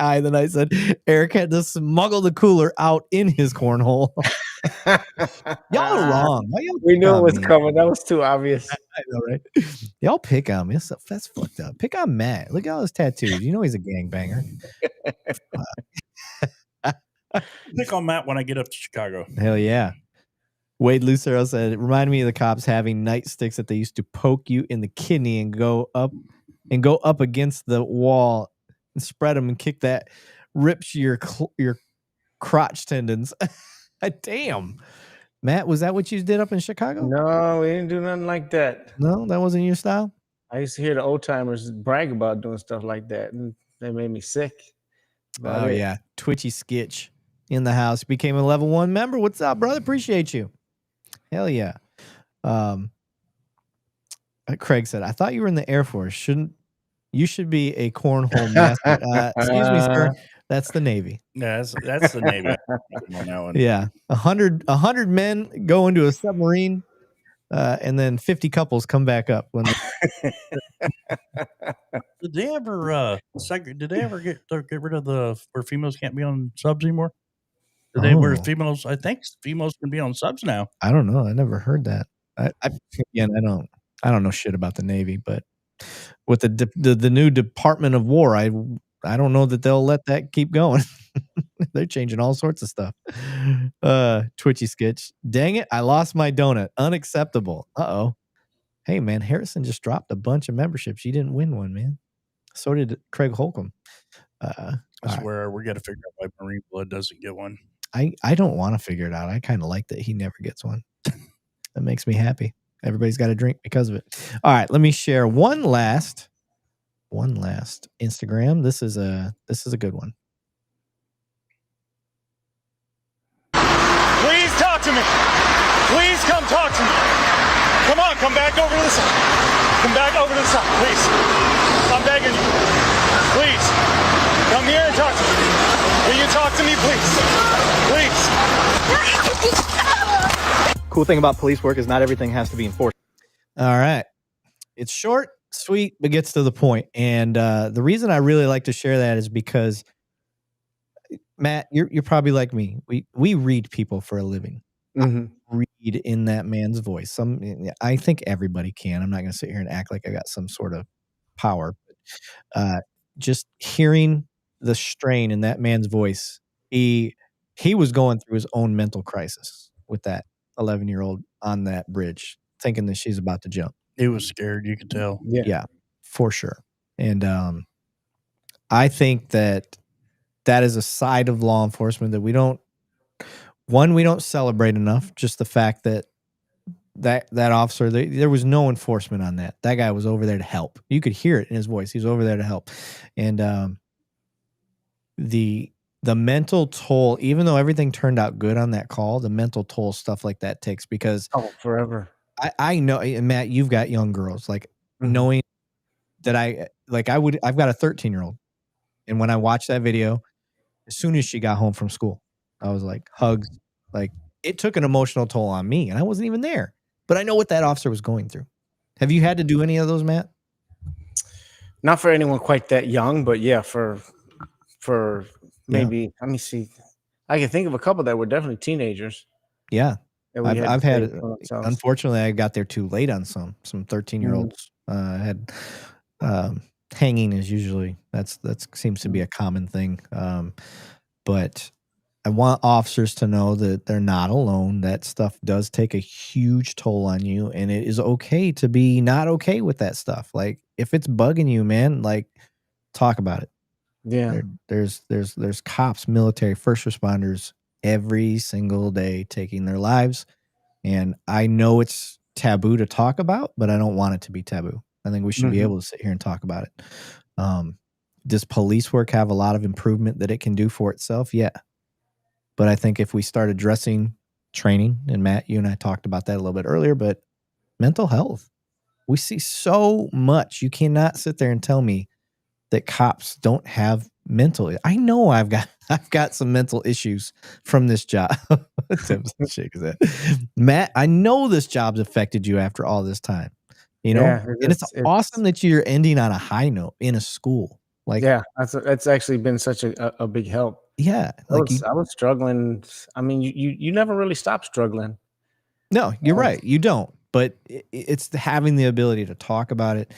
then I said Eric had to smuggle the cooler out in his cornhole. Y'all are wrong. We knew it was coming. That was too obvious. I know, right? Y'all pick on me. That's fucked up. Pick on Matt. Look at all his tattoos. You know he's a gangbanger. Pick on Matt when I get up to Chicago. Hell yeah. Wade Lucero said, it reminded me of the cops having nightsticks that they used to poke you in the kidney and go up against the wall and spread them and kick that rips your crotch tendons. Damn. Matt, was that what you did up in Chicago? No, we didn't do nothing like that. No, that wasn't your style? I used to hear the old timers brag about doing stuff like that, and they made me sick. Oh, yeah. Twitchy skitch. in the house. Became a level 1 member. What's up, brother? Appreciate you. Hell yeah. Craig said, I thought you were in the Air Force. You should be a cornhole master. Excuse me, sir. That's the Navy. Yeah, that's the Navy. On that one. Yeah. 100 men go into a submarine, and then 50 couples come back up when Did they ever get rid of where females can't be on subs anymore? Where females? I think females can be on subs now. I don't know. I never heard that. Again, I don't know shit about the Navy, but with the new Department of War, I don't know that they'll let that keep going. They're changing all sorts of stuff. Twitchy Skitch. Dang it, I lost my donut. Unacceptable. Uh-oh. Hey, man, Harrison just dropped a bunch of memberships. You didn't win one, man. So did Craig Holcomb. I swear, we got to figure out why Marine Blood doesn't get one. I don't want to figure it out. I kind of like that he never gets one. That makes me happy. Everybody's got a drink because of it. All right, let me share one last Instagram. This is a good one. Please talk to me. Please come talk to me. Come on, come back over to the side. Come back over to the side, please. I'm begging you. Please. Come here and talk to me. Will you talk to me, please? Please. Cool thing about police work is not everything has to be enforced. All right. It's short, sweet, but gets to the point. And the reason I really like to share that is because, Matt, you're probably like me. We read people for a living. Mm-hmm. Read in that man's voice. I think everybody can. I'm not going to sit here and act like I got some sort of power. But, just hearing the strain in that man's voice, he was going through his own mental crisis with that 11-year-old on that bridge, thinking that she's about to jump. He was scared. You could tell. Yeah, for sure. And I think that is a side of law enforcement that we don't celebrate enough. Just the fact that officer, there was no enforcement on that. That guy was over there to help. You could hear it in his voice. He was over there to help. And the mental toll, even though everything turned out good on that call, the mental toll stuff like that takes, because forever. I know, and Matt, you've got young girls, like knowing that I've got a 13-year-old. And when I watched that video, as soon as she got home from school, I was like, hugs, like it took an emotional toll on me, and I wasn't even there, but I know what that officer was going through. Have you had to do any of those, Matt? Not for anyone quite that young, but yeah, for maybe, let me see. I can think of a couple that were definitely teenagers. Yeah. I've had, unfortunately, I got there too late on some 13-year-olds. Had hanging is usually that seems to be a common thing. But I want officers to know that they're not alone. That stuff does take a huge toll on you, and it is okay to be not okay with that stuff. Like if it's bugging you, man, like talk about it. Yeah. There's cops, military, first responders every single day taking their lives. And I know it's taboo to talk about, but I don't want it to be taboo. I think we should be able to sit here and talk about it. Does police work have a lot of improvement that it can do for itself? Yeah. But I think if we start addressing training, and Matt, you and I talked about that a little bit earlier, but mental health, we see so much. You cannot sit there and tell me that cops don't have mental. I know I've got some mental issues from this job. Tim's shaking his head. Matt, I know this job's affected you after all this time. You know, and it's awesome that you're ending on a high note in a school. Like, yeah, that's actually been such a big help. Yeah, I was struggling. I mean, you never really stop struggling. No, you're right. You don't. But it's having the ability to talk about it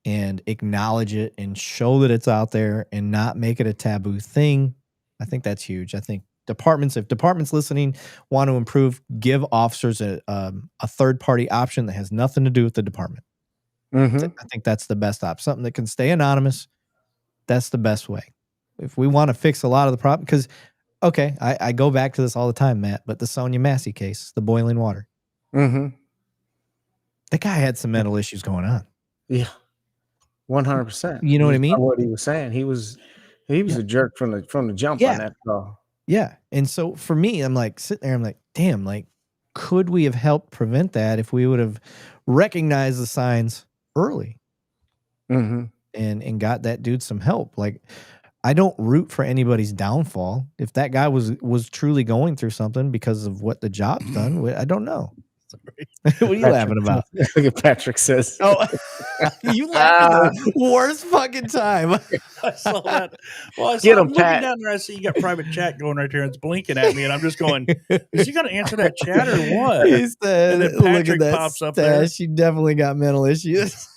and acknowledge it and show that it's out there and not make it a taboo thing. I think that's huge. I think if departments listening want to improve, give officers a third-party option that has nothing to do with the department. I think that's the best option. Something that can stay anonymous. That's the best way. If we want to fix a lot of the problem, because, okay, I go back to this all the time, Matt, but the Sonia Massey case, the boiling water. That guy had some mental issues going on. Yeah. 100%. You know what I mean? What he was saying. He was a jerk from the jump on that call. Yeah. And so for me, I'm like sitting there, I'm like, damn, like, could we have helped prevent that if we would have recognized the signs early and got that dude some help? Like, I don't root for anybody's downfall. If that guy was truly going through something because of what the job's done, I don't know. What are you laughing about? Look at Patrick says. Oh, you laugh at the worst fucking time. I saw that. Well, I Get saw, him, I'm looking Pat. down there. I see you got private chat going right there. And it's blinking at me, and I'm just going, "Is he going to answer that chat or what?" He said, And then "Look at Patrick that pops up there. stash. You definitely got mental issues."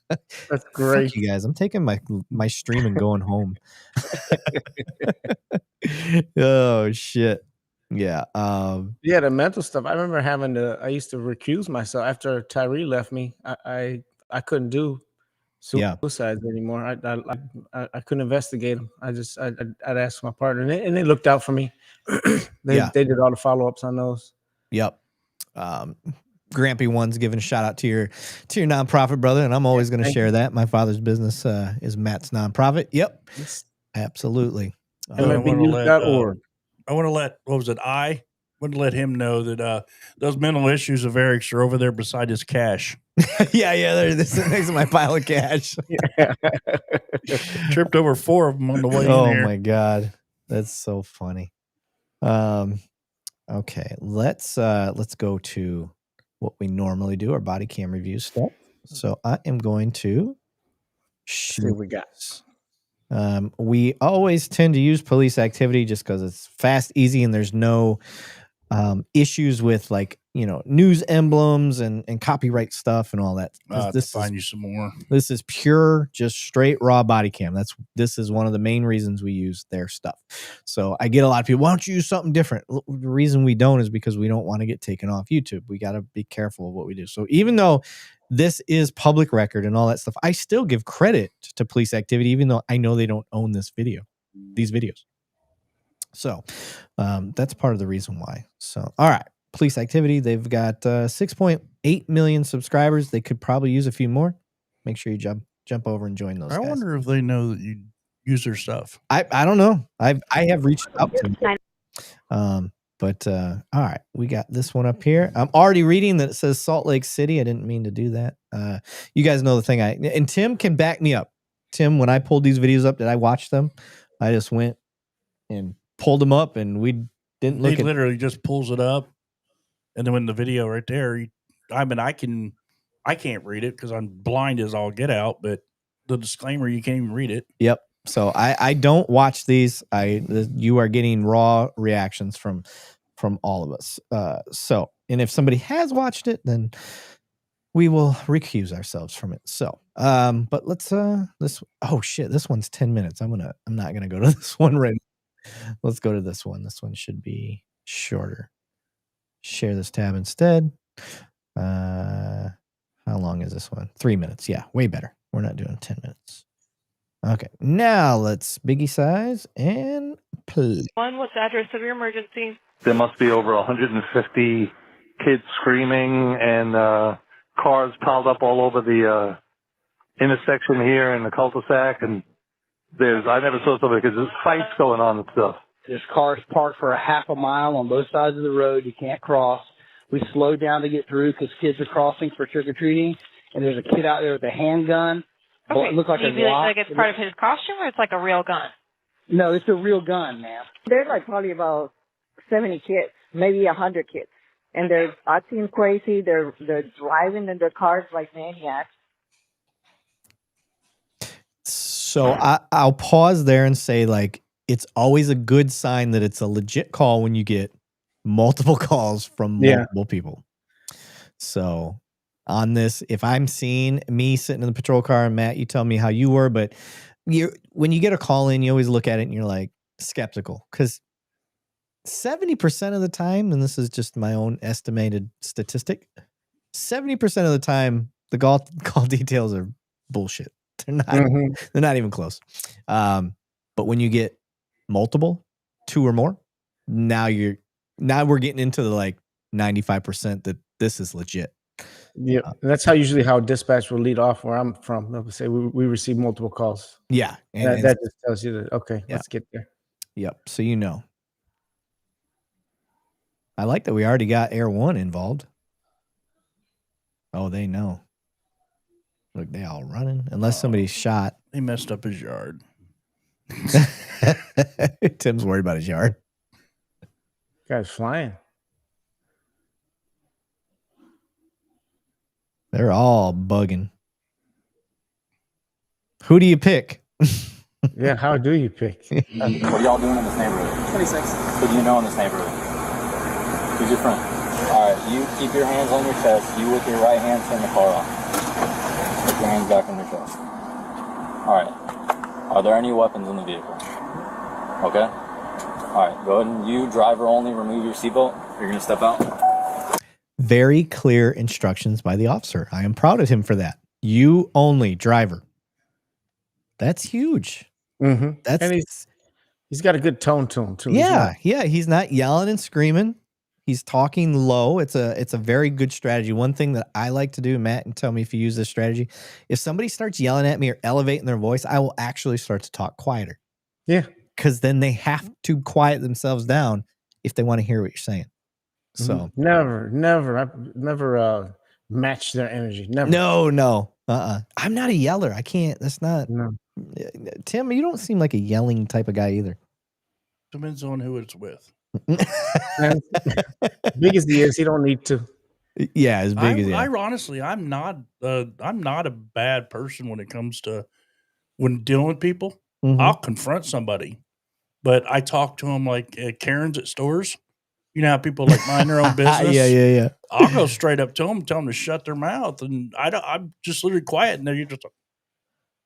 That's Fuck great. you guys. I'm taking my stream and going home. Oh shit. Yeah. Yeah, the mental stuff. I remember I used to recuse myself after Tyree left me. I couldn't do Yeah. suicides anymore. I couldn't investigate them. I'd ask my partner, and they looked out for me. They did all the follow-ups on those. Yep. Grampy One's giving a shout out to your nonprofit, brother, and I'm always going to share that. My father's business is Matt's nonprofit. Yep. Yes. Absolutely. MLBnews.org. I want to let, what was it? I want to let him know that those mental issues of Eric's are over there beside his cash. yeah, they're this next to my pile of cash. Tripped over 4 of them on the way in Oh here. my god, that's so funny. Okay, let's go to what we normally do, our body cam review stuff. So I am going to See what we got. We always tend to use police activity just because it's fast, easy, and there's no issues with news emblems and copyright stuff and all that. Find you some more. This is pure, just straight raw body cam. This is one of the main reasons we use their stuff. So I get a lot of people, why don't you use something different? The reason we don't is because we don't want to get taken off YouTube. We got to be careful of what we do. So even though this is public record and all that stuff, I still give credit to police activity, even though I know they don't own these videos. So that's part of the reason why. So, all right. Police activity. They've got 6.8 million subscribers. They could probably use a few more. Make sure you jump over and join those guys. I wonder if they know that you use their stuff. I don't know. I have reached out to them. But all right, we got this one up here. I'm already reading that it says Salt Lake City. I didn't mean to do that. You guys know the thing. And Tim can back me up. Tim, when I pulled these videos up, did I watch them? I just went and pulled them up, and we didn't look. He literally just pulls it up, and then when the video right there, I can't read it because I'm blind as all get out. But the disclaimer, you can't even read it. Yep. So I don't watch these. You are getting raw reactions from all of us. So, and if somebody has watched it, then we will recuse ourselves from it. So, but let's oh shit, this one's 10 minutes. I'm not gonna go to this one right now. Let's go to this one. This one should be shorter. Share this tab instead. How long is this one? 3 minutes. Yeah, way better. We're not doing 10 minutes. Okay, now let's biggie size and play. What's the address of your emergency? There must be over 150 kids screaming and cars piled up all over the intersection here in the cul-de-sac. And I never saw something because there's fights going on and stuff. There's cars parked for a half a mile on both sides of the road. You can't cross. We slowed down to get through because kids are crossing for trick-or-treating. And there's a kid out there with a handgun. Okay. It looked like Do you feel like it's part of his costume or it's like a real gun? No, it's a real gun, ma'am. There's like probably about 70 kids, maybe 100 kids. And they're acting crazy. They're driving in their cars like maniacs. So I'll pause there and say, like, it's always a good sign that it's a legit call when you get multiple calls from multiple people. So on this, if I'm seeing me sitting in the patrol car, and Matt, you tell me how you were, but when you get a call in, you always look at it and you're like skeptical, because 70% of the time, and this is just my own estimated statistic, 70% of the time the call details are bullshit. They're not even close. But when you get multiple, 2 or more, now we're getting into the like 95% that this is legit. Yeah, that's usually how dispatch will lead off where I'm from. They'll say we receive multiple calls. Yeah, that just tells you that let's get there. Yep. So you know. I like that we already got Air One involved. Oh, they know. Look, they all running. Unless somebody's shot. He messed up his yard. Tim's worried about his yard. Guy's flying. They're all bugging. Who do you pick? Yeah, how do you pick? What are y'all doing in this neighborhood? 26. Who do you know in this neighborhood? Who's your friend? All right, you keep your hands on your chest. You with your right hand turn the car off. Put your hands back on your chest. All right. Are there any weapons in the vehicle? Okay. All right, go ahead and you, driver only, remove your seatbelt. You're going to step out. Very clear instructions by the officer. I am proud of him for that. You only, driver. That's huge. Mm-hmm. That's and he's got a good tone to him too. Yeah, yeah. He's not yelling and screaming. He's talking low. It's a very good strategy. One thing that I like to do, Matt, and tell me if you use this strategy. If somebody starts yelling at me or elevating their voice, I will actually start to talk quieter. Yeah. Because then they have to quiet themselves down if they want to hear what you're saying. So I've never matched their energy. Never. No. I'm not a yeller. I can't. That's not. No. Tim, you don't seem like a yelling type of guy either. Depends on who it's with. Big as he is, he don't need to. Yeah, as big as he is. I honestly, I'm not a bad person when it comes to when dealing with people. Mm-hmm. I'll confront somebody, but I talk to them like Karens at stores. You know how people like mind their own business. Yeah. I'll go straight up to them, tell them to shut their mouth, and I'm just literally quiet, and they're just.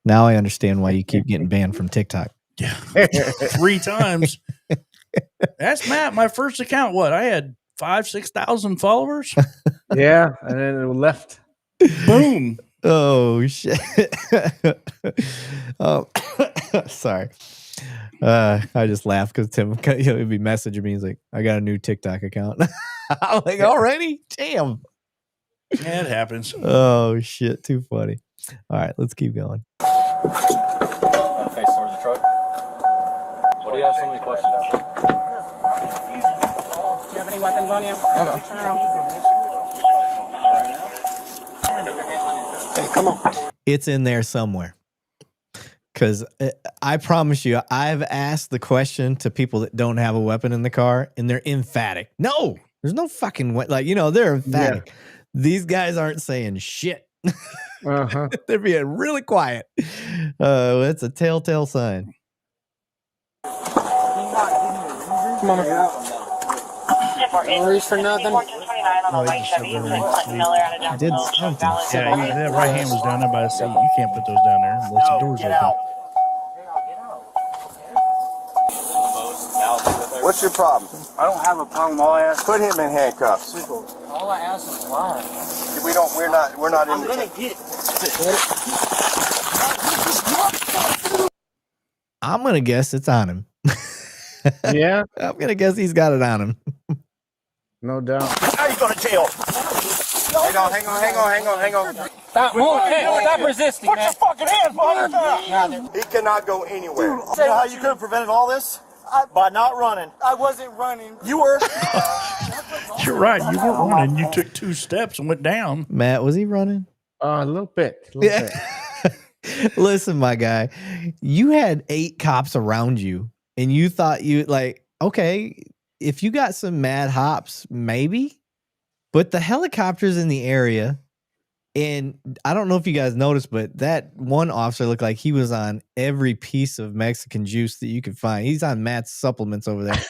Now I understand why you keep getting banned from TikTok. Yeah, 3 times. That's Matt. My first account. What I had 5,000-6,000 followers. Yeah, and then it left. Boom. Oh shit. Oh, sorry. I just laughed because Tim would be messaging me. He's like, "I got a new TikTok account." I'm like, "Already? Damn." Yeah, it happens. Oh shit! Too funny. All right, let's keep going. Face towards the truck. What do you have so many questions? Do you have any weapons on you? Turn around. Hey, come on. It's in there somewhere. Because I promise you, I've asked the question to people that don't have a weapon in the car, and they're emphatic. No, there's no fucking way. Like, they're emphatic. Yeah. These guys aren't saying shit. Uh-huh. They're being really quiet. It's a telltale sign. Come on, man. No reach for nothing. He did something. Yeah, that right hand was down there by the seat. You can't put those down there unless the door's open. What's your problem? I don't have a problem. All I ask, put him in handcuffs. All I ask is why. We're not in I'm gonna get. I'm gonna guess it's on him. Yeah, I'm gonna guess he's got it on him. No doubt. How are you going to jail? Hang on. Stop resisting, Put man. your fucking hands behind your back. He cannot go anywhere. You know how you could have prevented all this? By not running. I wasn't running. You were. You're right. You weren't running. You took 2 steps and went down. Matt, was he running? A little bit. Listen, my guy, you had 8 cops around you, and you thought okay, if you got some mad hops, maybe, but the helicopter's in the area, and I don't know if you guys noticed, but that one officer looked like he was on every piece of Mexican juice that you could find. He's on Matt's supplements over there.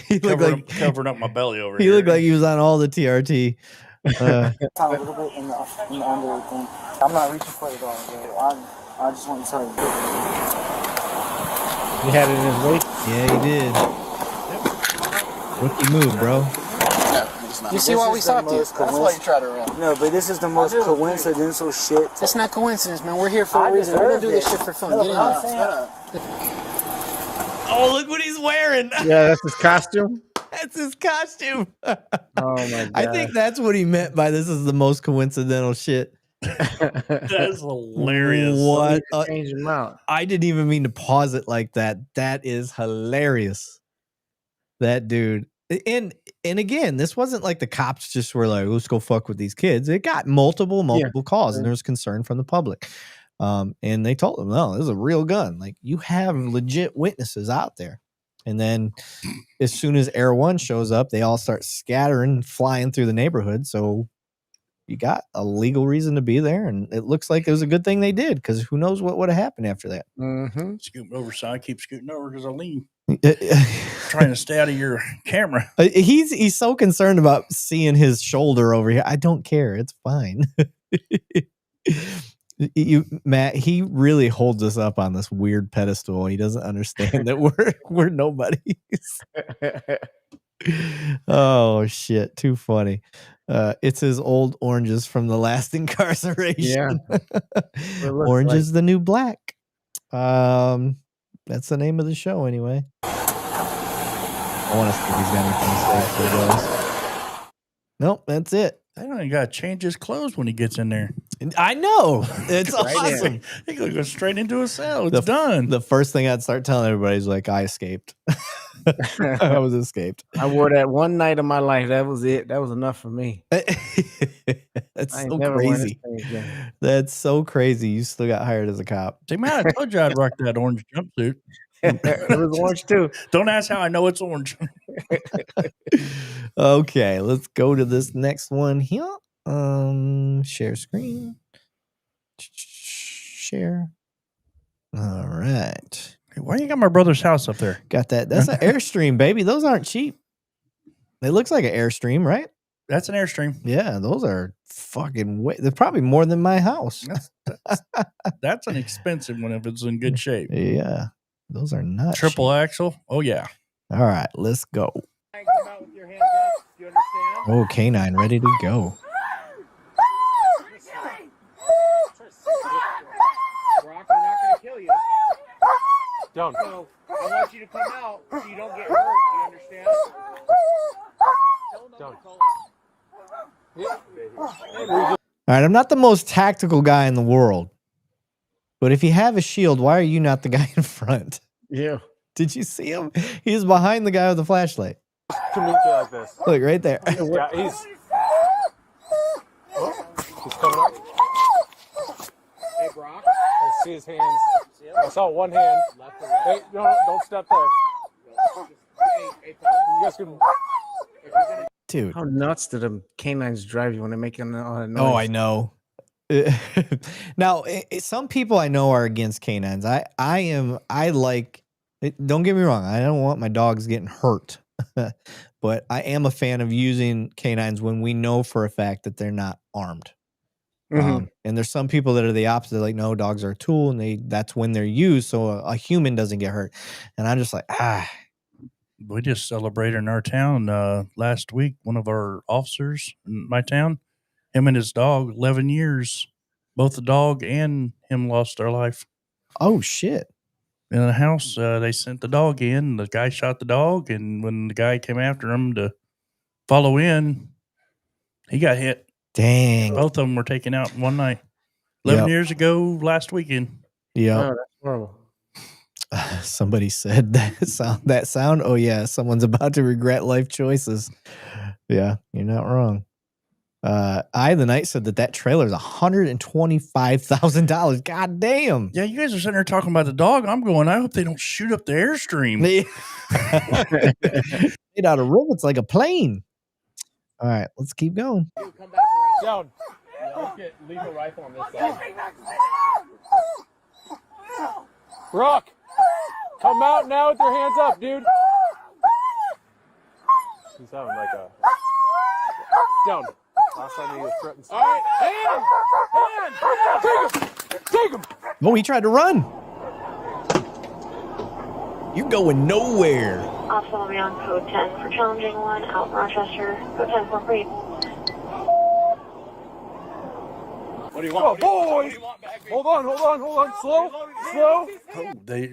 He looked covering up my belly over he here. He looked like he was on all the TRT. A little bit in the under thing. I'm not reaching for it all. I just want to tell you. He had it in his waist. Yeah, he did. Rookie move, bro. You see why we stopped you? That's why you try to run. No, but this is the most coincidental shit. It's not coincidence, man. We're here for a reason. We're gonna do this shit for fun. Get in here. Oh, look what he's wearing. Yeah, that's his costume. That's his costume. Oh my God. I think that's what he meant by this is the most coincidental shit. That's hilarious. What? Change him out. I didn't even mean to pause it like that. That is hilarious. That dude. And again, this wasn't like the cops just were like, let's go fuck with these kids. It got multiple calls, and there was concern from the public. And they told them, no, this is a real gun. Like, you have legit witnesses out there. And then as soon as Air One shows up, they all start scattering, flying through the neighborhood. So you got a legal reason to be there. And it looks like it was a good thing they did, because who knows what would have happened after that. Scooting over, so I keep scooting over because I lean. Trying to stay out of your camera. He's so concerned about seeing his shoulder over here. I don't care. It's fine. Matt, he really holds us up on this weird pedestal. He doesn't understand that we're nobodies. Oh shit, too funny. It's his old oranges from the last incarceration. Orange is the new black. That's the name of the show anyway. I want to see if he's got anything to say before he goes. Nope, that's it. I don't even got to change his clothes when he gets in there. I know. It's awesome. He could go straight into a cell. It's done. The first thing I'd start telling everybody is like, I escaped. I was escaped. I wore that one night of my life. That was it. That was enough for me. That's so crazy. That's so crazy. You still got hired as a cop. See, man, I told you I'd rock that orange jumpsuit. It was orange too. Don't ask how I know it's orange. Okay, let's go to this next one here. Share screen. Share. All right. Hey, why you got my brother's house up there? Got that. That's an Airstream, baby. Those aren't cheap. It looks like an Airstream, right? That's an Airstream. Yeah, those are fucking they're probably more than my house. That's an expensive one if it's in good shape. Yeah. Those are nuts. Triple axle. Oh, yeah. All right, let's go. Oh, canine ready to go. Brock, we're not going to kill you. Don't. So I want you to come out so you don't get hurt. Do you understand? Don't. All right, I'm not the most tactical guy in the world, but if you have a shield, why are you not the guy in front? Yeah. Did you see him? He's behind the guy with the flashlight. Communicate like this. Look right there. Yeah, he's coming up. Hey, Brock. I see his hands. I saw one hand. Hey, don't step there. You guys can. Dude. How nuts do the canines drive you when they're making all that noise? Oh, I know. Now, some people I know are against canines. I like, don't get me wrong, I don't want my dogs getting hurt. But I am a fan of using canines when we know for a fact that they're not armed. And there's some people that are the opposite. They're like, no, dogs are a tool, and that's when they're used so a human doesn't get hurt. And I'm just like, We just celebrated in our town last week. One of our officers in my town, him and his dog, 11 years. Both the dog and him lost their life. Oh, shit. In the house, they sent the dog in. The guy shot the dog, and when the guy came after him to follow in, he got hit. Dang. Both of them were taken out in one night. 11 years ago, last weekend. Yeah. Oh, that's horrible. Somebody said that sound. Oh, yeah. Someone's about to regret life choices. Yeah, you're not wrong. Eye of the Night said that trailer is $125,000. God damn. Yeah, you guys are sitting there talking about the dog. I'm going, I hope they don't shoot up the Airstream. Made out of rivets like a plane. All right, let's keep going. Down. Let's get lethal rifle on this side. Brock, come out now with your hands up, dude. You sound like a... Down. Last time he was threatened. All right, hand! Take him! Oh, he tried to run. You're going nowhere. Also, I'll be on code 10 for challenging one out in Rochester. Code 10 for free. What do you want? Oh, boys! Hold on. Slow.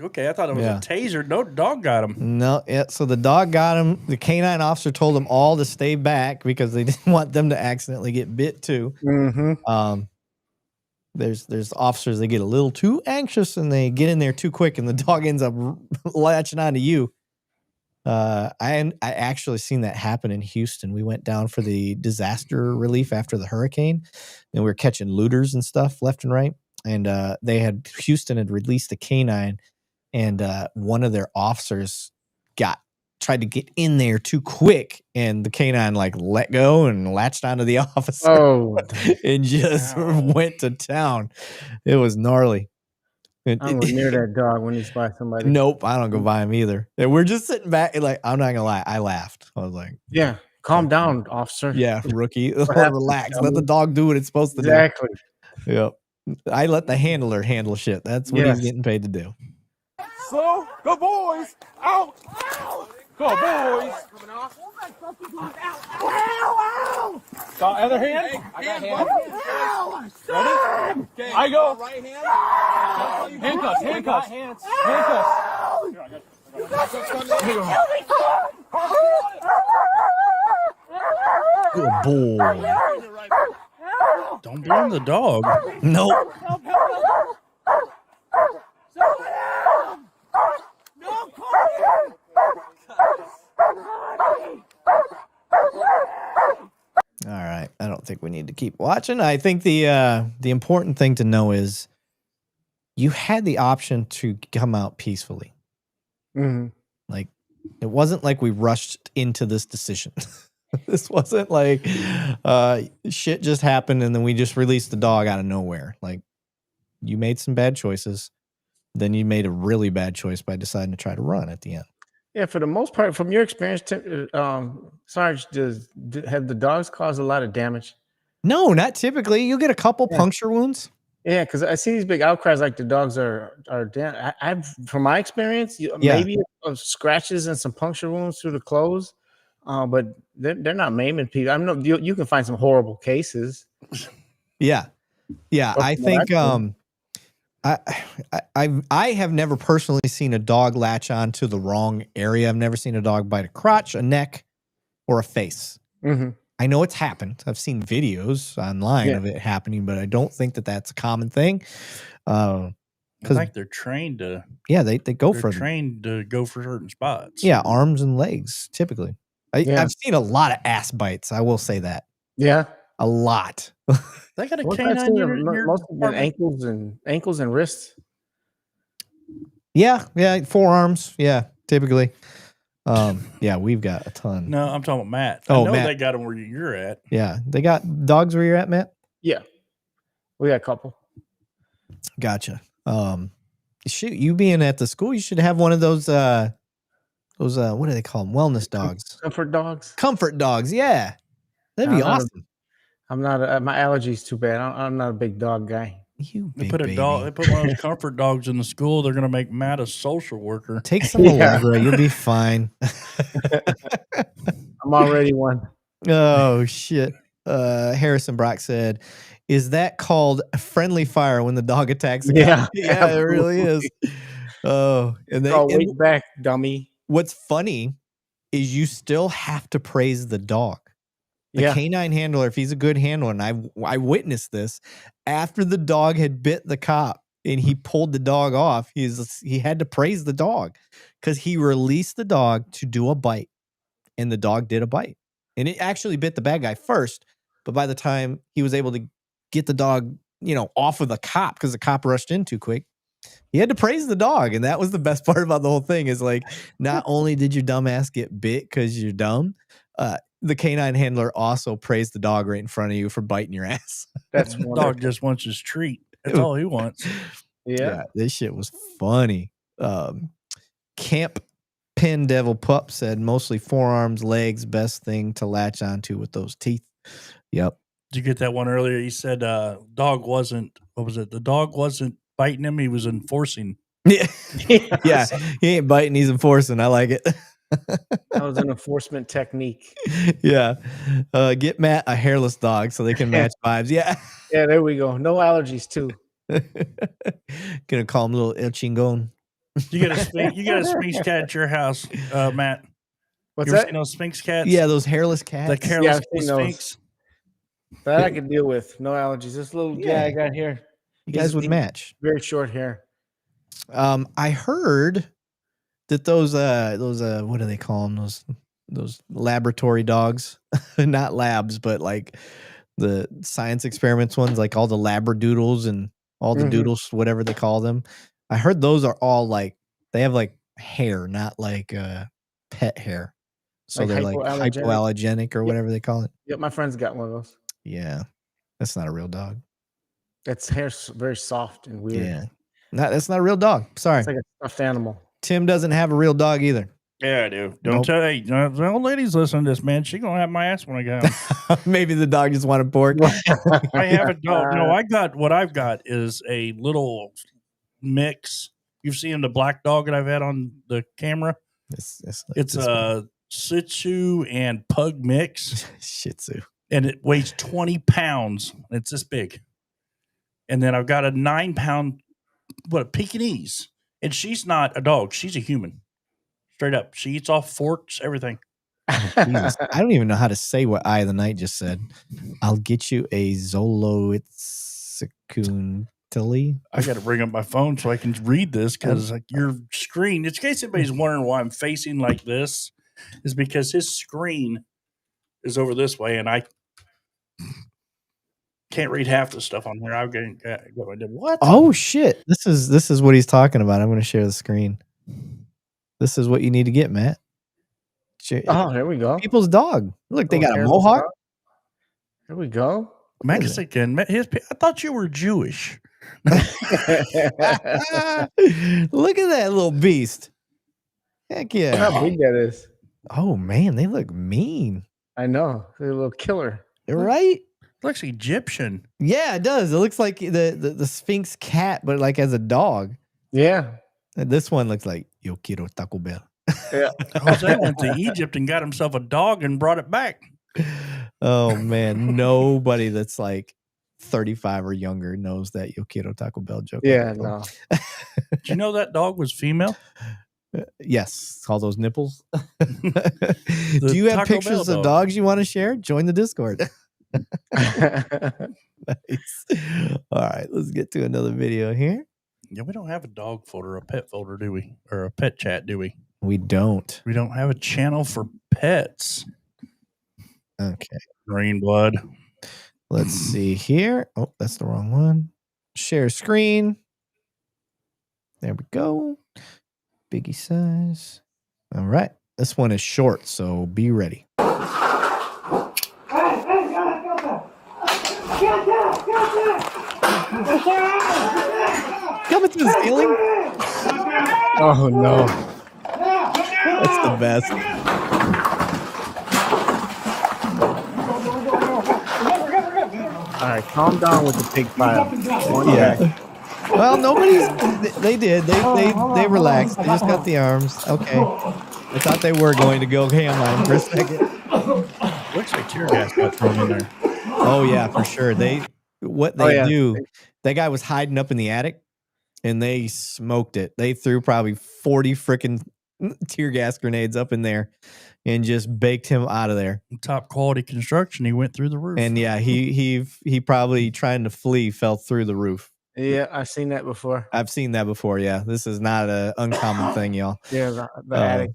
Okay, I thought it was a taser. No, dog got him. No, yeah. So the dog got him. The canine officer told them all to stay back because they didn't want them to accidentally get bit too. There's officers that get a little too anxious and they get in there too quick, and the dog ends up latching onto you. I actually seen that happen in Houston. We went down for the disaster relief after the hurricane, and we were catching looters and stuff left and right. And Houston had released a canine, and one of their officers tried to get in there too quick, and the canine like let go and latched onto the officer. Oh, and just went to town. It was gnarly. I don't go near that dog when he's by somebody. Nope, I don't go by him either. And we're just sitting back, and like, I'm not gonna lie, I laughed. I was like, Yeah, calm down, officer. yeah, rookie. What happened, Relax. dummy? Let the dog do what it's supposed to Exactly. do. Yep. I let the handler handle shit. That's what he's getting paid to do. Slow. Go, boys. Out. Go, boys. Coming off. Got other hand? I got hand. Ready? I go. Right hand. Handcuffs. Handcuffs. Handcuffs. Good boy. Don't blame the dog. Nope. All right. I don't think we need to keep watching. I think the important thing to know is you had the option to come out peacefully. Mm-hmm. Like, it wasn't like we rushed into this decision. This wasn't like shit just happened and then we just released the dog out of nowhere. Like, you made some bad choices. Then you made a really bad choice by deciding to try to run at the end. Yeah, for the most part, from your experience, Sarge, have the dogs caused a lot of damage? No, not typically. You get a couple puncture wounds. Yeah, because I see these big outcries like the dogs are down. I've from my experience, maybe scratches and some puncture wounds through the clothes, but they're not maiming people. I know you can find some horrible cases. Yeah, I think I have never personally seen a dog latch on to the wrong area. I've never seen a dog bite a crotch, a neck, or a face. Mm-hmm. I know it's happened. I've seen videos online of it happening, but I don't think that that's a common thing. I think they're trained to. Yeah, they go for trained to go for certain spots. Yeah, arms and legs typically. I've seen a lot of ass bites. I will say that. Yeah, a lot. They got a Most canine in most of them ankles and wrists. Yeah, forearms. Yeah, typically. Yeah, we've got a ton. No, I'm talking about Matt. Oh, I know Matt. they got them where you're at. Yeah, they got dogs where you're at, Matt? Yeah, we got a couple. Gotcha. Shoot, you being at the school, you should have one of those what do they call them? Wellness dogs. Comfort dogs. Comfort dogs. Yeah, that'd be awesome. I'm not. My allergies too bad. I'm not a big dog guy. You They put a dog. They put one of those comfort dogs in the school. They're gonna make Matt a social worker. Take some Allegra. You'll be fine. I'm already one. Oh shit. Harrison Brock said, "Is that called friendly fire when the dog attacks?" Yeah, yeah, it really is. Oh, and wait back, dummy. What's funny is you still have to praise the dog. The canine handler, if he's a good handler, and I witnessed this, after the dog had bit the cop and he pulled the dog off, he had to praise the dog because he released the dog to do a bite, and the dog did a bite. And it actually bit the bad guy first, but by the time he was able to get the dog, off of the cop because the cop rushed in too quick, he had to praise the dog. And that was the best part about the whole thing is like, not only did your dumb ass get bit because you're dumb, the canine handler also praised the dog right in front of you for biting your ass. The dog just wants his treat. That's all he wants. Yeah, this shit was funny. Camp Pin Devil Pup said mostly forearms, legs, best thing to latch onto with those teeth. Yep. Did you get that one earlier? He said dog wasn't, what was it? The dog wasn't biting him. He was enforcing. Yeah. Yeah. He ain't biting. He's enforcing. I like it. That was an enforcement technique. Yeah. Get Matt a hairless dog so they can match vibes. Yeah. Yeah, there we go. No allergies too. Gonna call him little El Chingon. You got a Sphinx cat at your house, Matt. What's you ever that? seen those Sphinx cats? Yeah, those hairless cats. The hairless I've seen Sphinx. That I can deal with. No allergies. This little guy I got here. You guys would match. Very short hair. I heard that those what do they call them? Those laboratory dogs, not labs, but like the science experiments ones, like all the labradoodles and all the doodles, whatever they call them. I heard those are all like they have like hair, not like pet hair. So Like they're like hypoallergenic. hypoallergenic or whatever they call it. Yep, my friend's got one of those. Yeah, that's not a real dog. Its hair's very soft and weird. Yeah, that's not a real dog. Sorry, It's like a stuffed animal. Tim doesn't have a real dog either. Yeah, I do. Don't Nope. tell. Hey, the old lady's listening to this, man. She gonna have my ass when I get home. Maybe the dog just wanted pork. I have a dog. No, what I've got is a little mix. You've seen the black dog that I've had on the camera. It's a Shih Tzu and Pug mix. Shih Tzu. And it weighs 20 pounds. It's this big. And then I've got a 9-pound, Pekingese. And she's not a dog. She's a human. Straight up. She eats off forks, everything. Jesus. I don't even know how to say what Eye of the Night just said. I'll get you a Zoloitsukuntali. I got to bring up my phone so I can read this because your screen, in case anybody's wondering why I'm facing like this, is because his screen is over this way and I can't read half the stuff on here. I've got what? Oh shit. This is what he's talking about. I'm going to share the screen. This is what you need to get, Matt. Oh, there we go. People's dog. Look, they got a mohawk. Here we go. Mexican. I thought you were Jewish. Look at that little beast. Heck yeah. Look how big that is. Oh man, they look mean. I know. They're a little killer. Right? Looks Egyptian. Yeah, it does. It looks like the Sphinx cat, but like as a dog. Yeah. And this one looks like Yo quiero Taco Bell. Yeah. Jose went to Egypt and got himself a dog and brought it back. Oh man, nobody that's like 35 or younger knows that Yo quiero Taco Bell joke. Yeah, no. Do you know that dog was female? Yes, all those nipples. Do you have Taco pictures Bell of dog. dogs you want to share? Join the Discord. Nice. All right, let's get to another video here. Yeah, we don't have a dog folder, a pet folder, do we? Or a pet chat, do we? We don't. We don't have a channel for pets. Okay. Green blood. Let's see here. Oh, that's the wrong one. Share screen. There we go. Biggie size. All right. This one is short, so be ready. Coming to the ceiling. Oh no. That's the best. All right, calm down with the pig pile. Yeah. Well, nobody's. They did. They relaxed. They just got the arms. Okay. I thought they were going to go ham on him for a second. Looks like tear gas got thrown in there. Oh yeah, for sure. What they do. That guy was hiding up in the attic, and they smoked it. They threw probably 40 freaking tear gas grenades up in there, and just baked him out of there. Top quality construction. He went through the roof. And yeah, he probably trying to flee fell through the roof. Yeah, I've seen that before. I've seen that before. Yeah, this is not an uncommon thing, y'all. Yeah, the attic.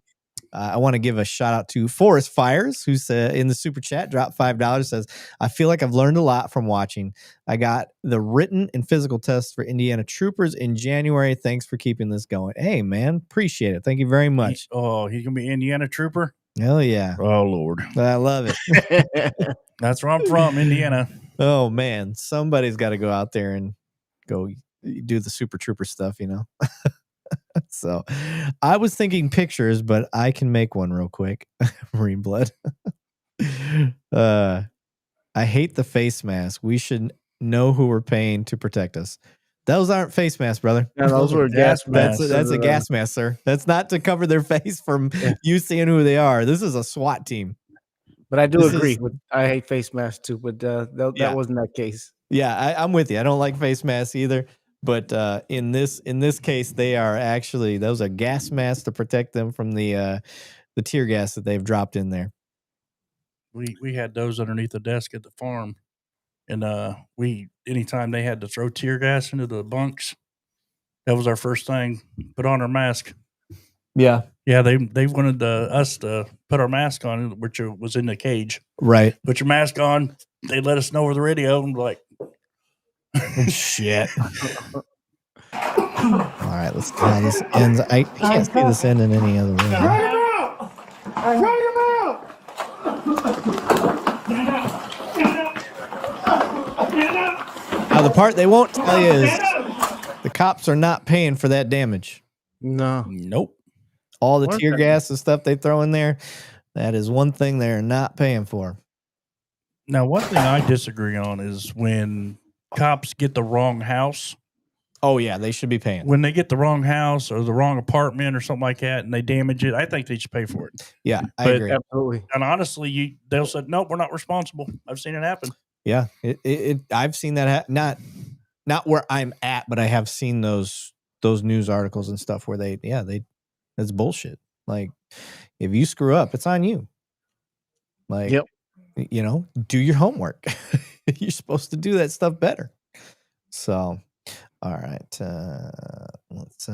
I want to give a shout out to Forest Fires, who's in the super chat, dropped $5, says, I feel like I've learned a lot from watching. I got the written and physical test for Indiana Troopers in January. Thanks for keeping this going. Hey, man, appreciate it. Thank you very much. He's going to be Indiana Trooper? Hell yeah. Oh, Lord. I love it. That's where I'm from, Indiana. Oh, man. Somebody's got to go out there and go do the Super Trooper stuff, you know? So I was thinking pictures, but I can make one real quick. Marine blood. I hate the face mask. We should know who we're paying to protect us. Those aren't face masks, brother. Yeah, those were gas masks. That's a gas mask, sir. That's not to cover their face from you seeing who they are. This is a SWAT team. But I do agree. I hate face masks too, but that wasn't that case. Yeah, I'm with you. I don't like face masks either. But in this case, they are actually, those are gas masks to protect them from the tear gas that they've dropped in there. We had those underneath the desk at the farm, and anytime they had to throw tear gas into the bunks, that was our first thing. Put on our mask. Yeah. Yeah, they wanted us to put our mask on, which was in the cage. Right. Put your mask on. They let us know over the radio, and like, shit. All right, let's see how this ends. I can't see this end in any other way. Now, the part they won't tell you is the cops are not paying for that damage. No. Nope. All the tear gas and stuff they throw in there, that is one thing they're not paying for. Now, one thing I disagree on is when cops get the wrong house. Oh, yeah, they should be paying. When they get the wrong house or the wrong apartment or something like that and they damage it, I think they should pay for it. Yeah, I agree. Absolutely. And honestly, they'll say, nope, we're not responsible. I've seen it happen. Yeah, I've seen that not where I'm at, but I have seen those news articles and stuff where that's bullshit. Like, if you screw up, it's on you. Like, do your homework. You're supposed to do that stuff better. So, all right, let's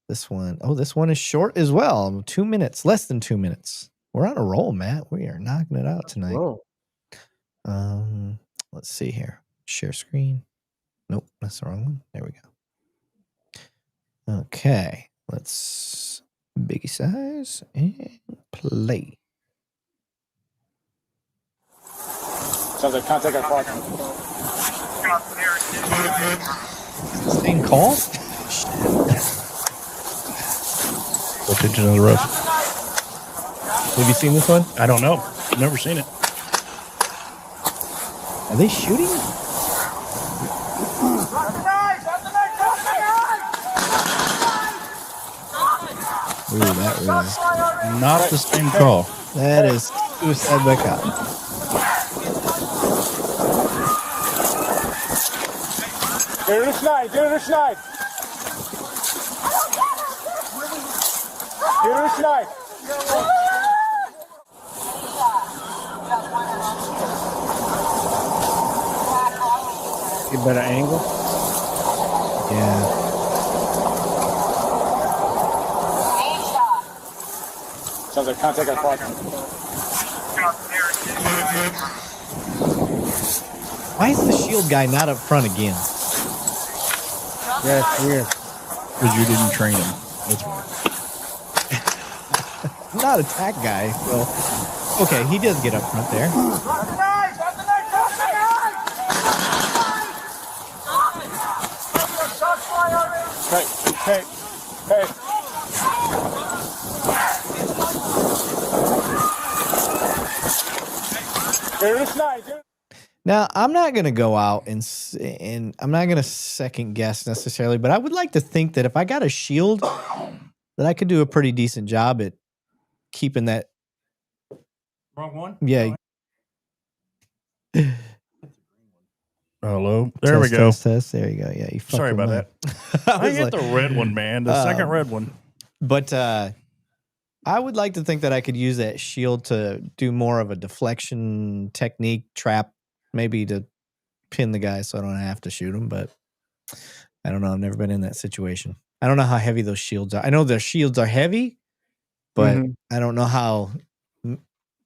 this one. Oh, this one is short as well. 2 minutes, less than 2 minutes. We're on a roll, Matt. We are knocking it out tonight. Whoa. Let's see here. Share screen. Nope, that's the wrong one. There we go. Okay, let's biggie size and play. Sounds like contact our partner. Same call? Attention to the roof. Have you seen this one? I don't know. Never seen it. Are they shooting? Ooh, that was not the same call. That is suicide by cop. Get her to Schneid. Get her to Schneid. Get her to Schneid. Get better angle. Yeah. Sounds like contact our partner. Why is the shield guy not up front again? Yeah, it's weird. Because you didn't train him. That's why. I'm not a tack guy, so okay, he does get up front there. Hey. Now, I'm not going to go out and I'm not going to second guess necessarily, but I would like to think that if I got a shield, that I could do a pretty decent job at keeping that. Wrong one? Yeah. Hello. There we go. Test. There you go. Yeah. You Sorry about that. I hit the red one, man. The second red one. But I would like to think that I could use that shield to do more of a deflection technique trap, maybe to pin the guy so I don't have to shoot him. But I don't know. I've never been in that situation. I don't know how heavy those shields are. I know their shields are heavy, but I don't know how.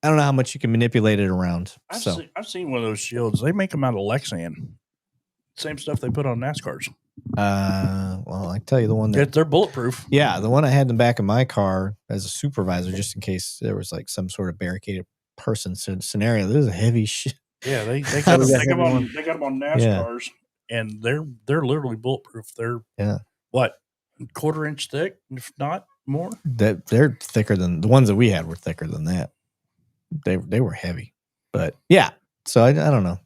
I don't know how much you can manipulate it around. I've seen one of those shields. They make them out of Lexan. Same stuff they put on NASCARs. Well, I tell you the one that they're bulletproof. Yeah, the one I had in the back of my car as a supervisor, just in case there was like some sort of barricaded person scenario. This is a heavy shit. Yeah, they got them on NASCARs, and they're literally bulletproof. They're what, 1/4 inch thick, if not more. They're thicker than the ones that we had. Were thicker than that. They were heavy, but yeah. So I don't know.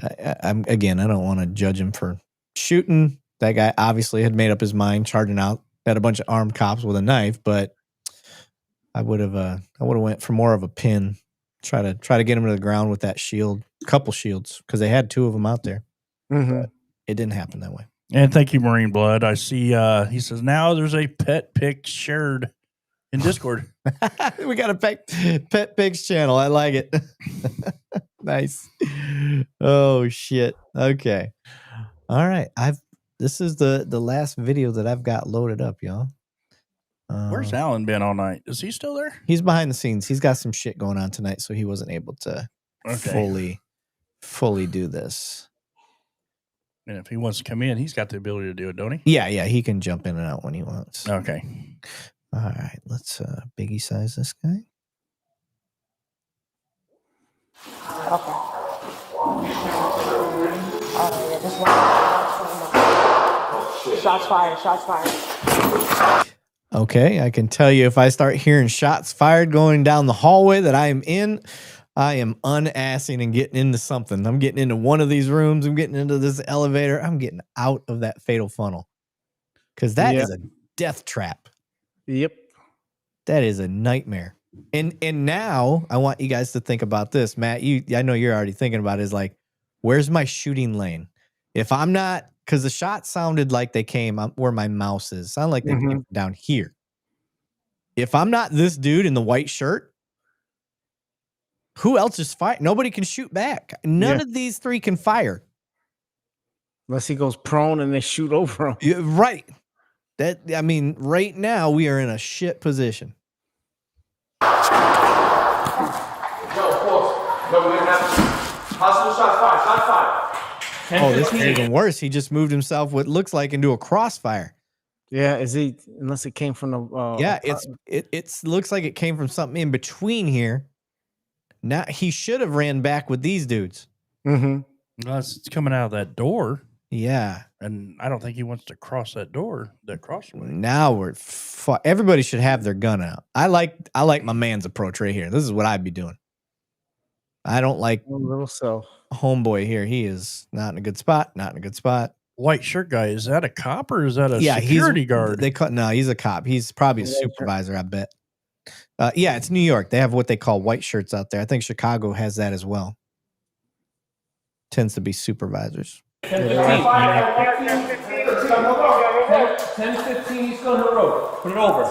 I don't want to judge him for shooting. That guy obviously had made up his mind, charging out at a bunch of armed cops with a knife. But I would have went for more of a pin, try to get him to the ground with that shield, couple shields, because they had 2 of them out there. But it didn't happen that way. And thank you, Marine Blood. I see. He says now there's a pet pic shared in Discord. We got a pet pigs channel. I like it. Nice. Oh shit. Okay. All right. This is the last video that I've got loaded up, y'all. Where's Alan been all night? Is he still there? He's behind the scenes. He's got some shit going on tonight, so he wasn't able to fully do this. And if he wants to come in, he's got the ability to do it, don't he? Yeah, he can jump in and out when he wants. Okay. All right, let's biggie size this guy. Okay. Shots fired. Shots fired. Okay, I can tell you if I start hearing shots fired going down the hallway that I am in, I am unassing and getting into something. I'm getting into one of these rooms. I'm getting into this elevator. I'm getting out of that fatal funnel because that is a death trap. Yep. That is a nightmare. And now I want you guys to think about this, Matt. I know you're already thinking about it, is like, where's my shooting lane? If I'm not, because the shots sounded like they came where my mouse is. Sound like they came down here. If I'm not this dude in the white shirt, who else is firing? Nobody can shoot back. None of these three can fire. Unless he goes prone and they shoot over him. Yeah, right. Right now we are in a shit position. Possible shots fired. Shots fired. Oh, this is even worse. He just moved himself what looks like into a crossfire. Yeah, is he? Unless it came from the. Yeah, it looks like it came from something in between here. Now he should have ran back with these dudes. Mm-hmm. Well, it's coming out of that door. Yeah, and I don't think he wants to cross that door. That crossway. Now we're everybody should have their gun out. I like my man's approach right here. This is what I'd be doing. I don't like homeboy here. He is not in a good spot. Not in a good spot. White shirt guy, is that a cop or is that a security guard? No, he's a cop. He's probably a supervisor, I bet. Yeah, it's New York. They have what they call white shirts out there. I think Chicago has that as well. Tends to be supervisors. 10-15, East Gun Road. Put it over.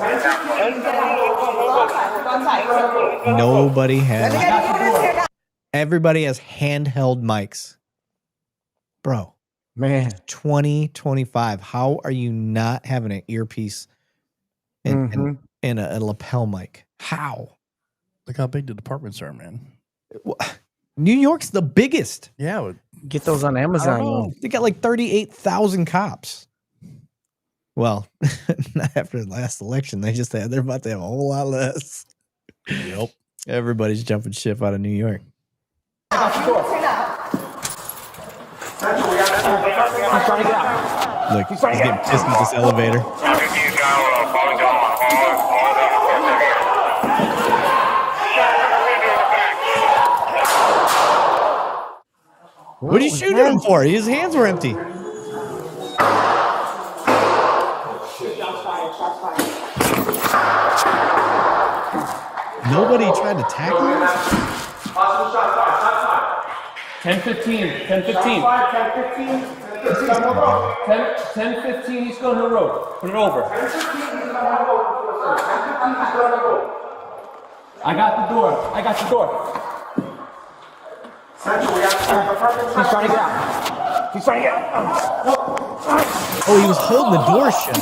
Nobody has. Everybody has handheld mics. Bro. Man. 2025. How are you not having an earpiece and a lapel mic? How? Look how big the departments are, man. New York's the biggest. Yeah. Get those on Amazon. They got like 38,000 cops. Well, not after the last election. They're about to have a whole lot less. Yep. Everybody's jumping ship out of New York. Look, he's getting pissed at this elevator. What are you shooting him for? His hands were empty. Nobody tried to tackle him? 10-15. 10-15 East Gun Road. Put it over. I got the door. He's trying to get out. Oh, he was holding the door shut.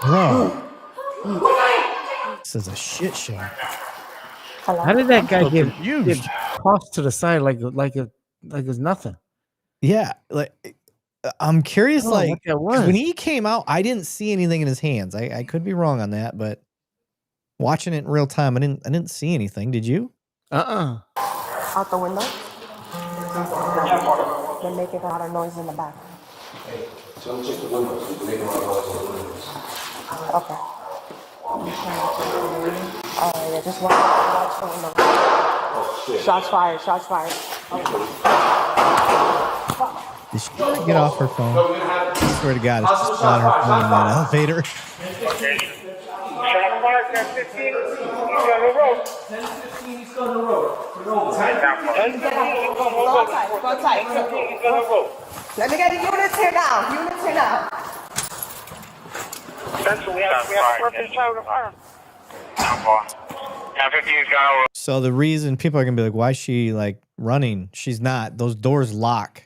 Bro. This is a shit show. How did that guy get tossed to the side like it's nothing? Yeah, like I'm curious. What that was. When he came out, I didn't see anything in his hands. I could be wrong on that, but watching it in real time, I didn't see anything. Did you? Out the window. They're making a lot of noise in the back. Don't check the windows. You can make a lot of noise in the windows. Okay. Yeah, just watch the window. Oh, shit. Shots fired. Did she get off her phone? I swear to God, it's just on her phone in that elevator. 10-15 East Gun Road. Let me get the units here now. Central, we have 4 fish out of fire. So the reason people are gonna be like, why is she like running? She's not. Those doors lock.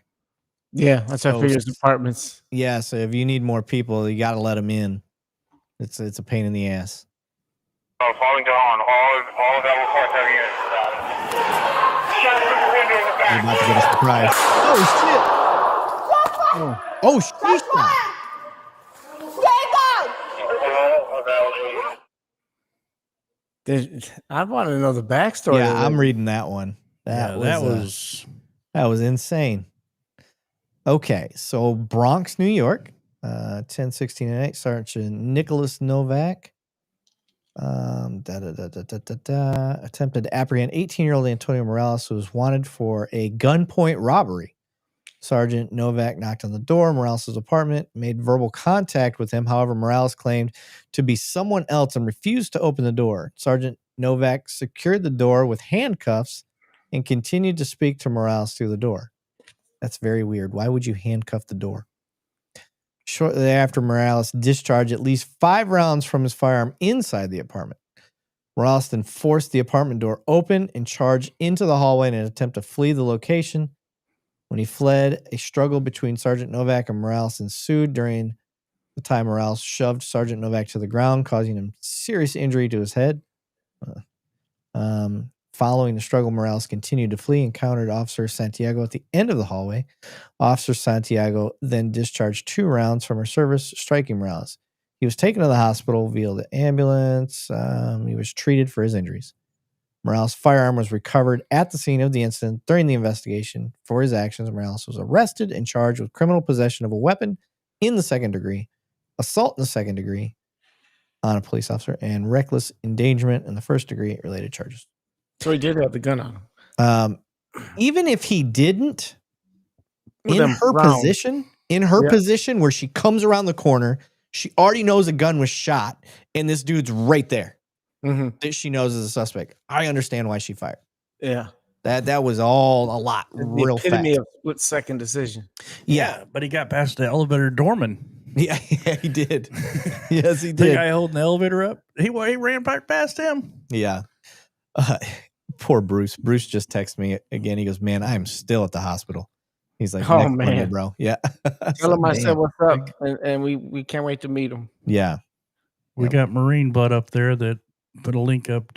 Yeah, that's how I So, figure it's apartments. yeah, so if you need more people, you got to let them in. It's a pain in the ass. Falling down, all level 4 units. You're about to get a surprise. Oh shit! Oh shit! I want to know the backstory. Yeah, of it. I'm reading that one. That was insane. Okay, so Bronx, New York, 10/16/8, Sergeant Nicholas Novak. Attempted to apprehend 18-year-old Antonio Morales, who was wanted for a gunpoint robbery. Sergeant Novak knocked on the door of Morales' apartment, made verbal contact with him. However, Morales claimed to be someone else and refused to open the door. Sergeant Novak secured the door with handcuffs and continued to speak to Morales through the door. That's very weird. Why would you handcuff the door? Shortly thereafter, Morales discharged at least 5 rounds from his firearm inside the apartment. Morales then forced the apartment door open and charged into the hallway in an attempt to flee the location. When he fled, a struggle between Sergeant Novak and Morales ensued. During the time, Morales shoved Sergeant Novak to the ground, causing him serious injury to his head. Following the struggle, Morales continued to flee and encountered Officer Santiago at the end of the hallway. Officer Santiago then discharged 2 rounds from her service, striking Morales. He was taken to the hospital via the ambulance. He was treated for his injuries. Morales' firearm was recovered at the scene of the incident. During the investigation for his actions, Morales was arrested and charged with criminal possession of a weapon in the 2nd degree, assault in the 2nd degree on a police officer, and reckless endangerment in the 1st degree related charges. So he did have the gun on him. Even if he didn't, With in them her rounds. position where she comes around the corner, she already knows a gun was shot, and this dude's right there. That she knows is a suspect. I understand why she fired. Yeah. That was all a lot real The epitome fast. of split-second decision. Yeah, but he got past the elevator doorman. Yeah, he did. Yes, he The did. guy holding the elevator up. He ran right past him. Yeah. Poor Bruce. Bruce just texted me again. He goes, "Man, I'm still at the hospital." He's like, Oh, "Next Monday, man. bro." Yeah. Tell him I said Damn. what's up, and we can't wait to meet him. Yeah. We got Marine Blood up there that put a link up.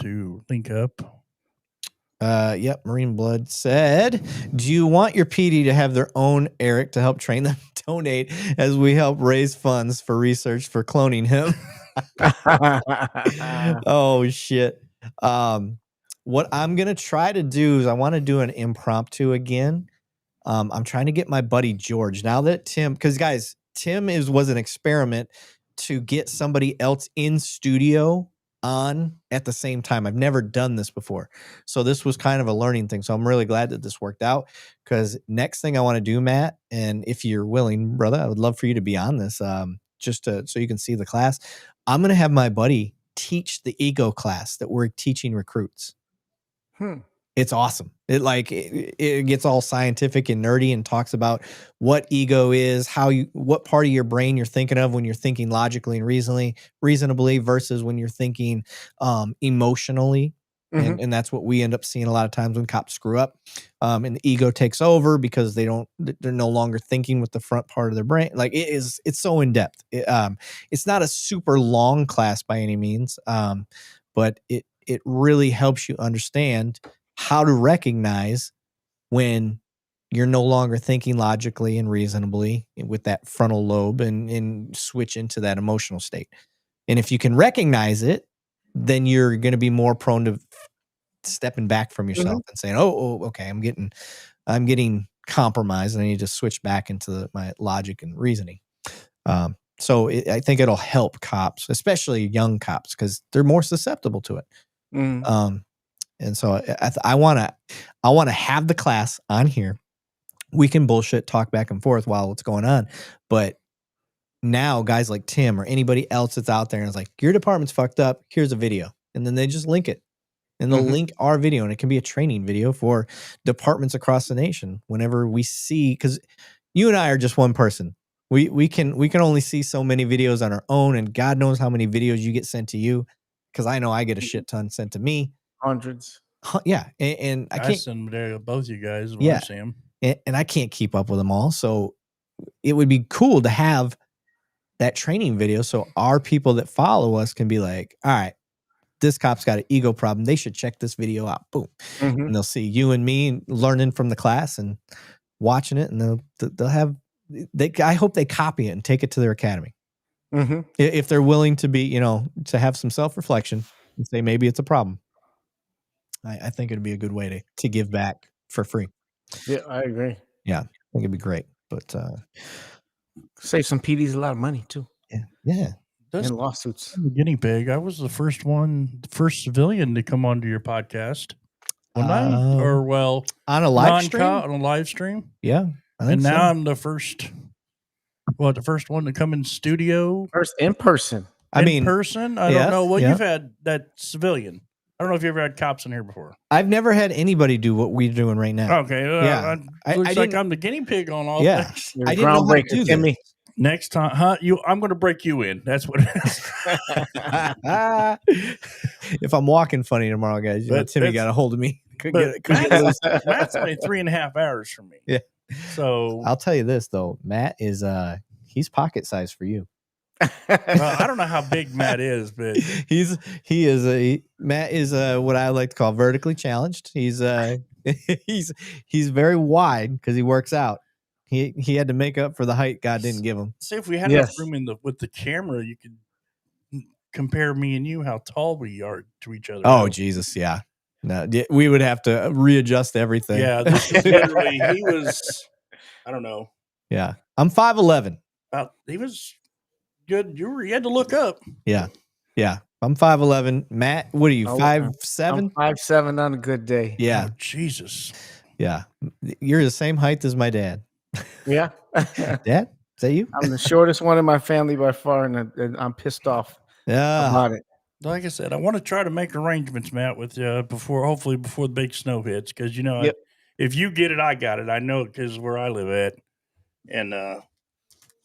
Yep. Marine Blood said, "Do you want your PD to have their own Eric to help train them? Donate as we help raise funds for research for cloning him." Oh shit. What I'm gonna try to do is I want to do an impromptu again. I'm trying to get my buddy George now that Tim, because guys, Tim was an experiment to get somebody else in studio on at the same time. I've never done this before. So this was kind of a learning thing. So I'm really glad that this worked out, because next thing I want to do, Matt, and if you're willing, brother, I would love for you to be on this, just so you can see the class. I'm going to have my buddy teach the ego class that we're teaching recruits. It's awesome. It gets all scientific and nerdy and talks about what ego is, what part of your brain you're thinking of when you're thinking logically and reasonably versus when you're thinking emotionally. And that's what we end up seeing a lot of times when cops screw up. And the ego takes over because they're no longer thinking with the front part of their brain. Like it's so in depth. It's not a super long class by any means. But it really helps you understand how to recognize when you're no longer thinking logically and reasonably with that frontal lobe and switch into that emotional state. And if you can recognize it, then you're going to be more prone to stepping back from yourself and saying, oh, okay, I'm getting compromised and I need to switch back into my logic and reasoning. So I think it'll help cops, especially young cops, because they're more susceptible to it. And so I want to have the class on here. We can bullshit, talk back and forth while it's going on. But now guys like Tim or anybody else that's out there and is like, your department's fucked up, here's a video. And then they just link it. And they'll link our video, and it can be a training video for departments across the nation. Whenever we see, because you and I are just one person. We can only see so many videos on our own, and God knows how many videos you get sent to you. Because I know I get a shit ton sent to me. Hundreds. Yeah, and I I can't. send them to both you guys when Yeah, I see them. and I can't keep up with them all. So it would be cool to have that training video, so our people that follow us can be like, all right, this cop's got an ego problem. They should check this video out. Boom, and they'll see you and me learning from the class and watching it, and they'll have. I hope they copy it and take it to their academy. If they're willing to be, to have some self-reflection and say maybe it's a problem. I think it'd be a good way to give back for free. Yeah, I agree. Yeah, I think it'd be great. But save some PDs a lot of money too. Yeah. That's and lawsuits. I'm a guinea pig. I was the first civilian to come onto your podcast. On a live stream? On a live stream. Yeah, I think and now so. I'm the first. The first one to come in studio. First in person. I don't know. Well, yeah. you've had that civilian. I don't know if you ever had cops in here before. I've never had anybody do what we're doing right now. Okay. Yeah. Looks like I'm the guiney pig on all things. I didn't know how to do this. Next time, I'm going to break you in. That's what it is. If I'm walking funny tomorrow, guys, Timmy got a hold of me. Matt's only 3.5 hours from me. Yeah. So I'll tell you this though, Matt is he's pocket size for you. Well, I don't know how big Matt is, but Matt is what I like to call vertically challenged. He's he's very wide because he works out. He had to make up for the height God didn't give him. See, if we had enough room with the camera, you could compare me and you how tall we are to each other. Oh Jesus, yeah. No, we would have to readjust everything. Yeah, this is literally he was. I don't know. Yeah, I'm 5'11". He was good. You had to look up. Yeah. I'm 5'11". Matt, what are you? 5'7"? I'm 5'7" on a good day. Yeah. Oh, Jesus. Yeah, you're the same height as my dad. Yeah. Dad, is that you? I'm the shortest one in my family by far, and I'm pissed off about it. Like I said, I want to try to make arrangements, Matt, with you hopefully before the big snow hits, because if you get it, I got it. I know it because where I live at, and I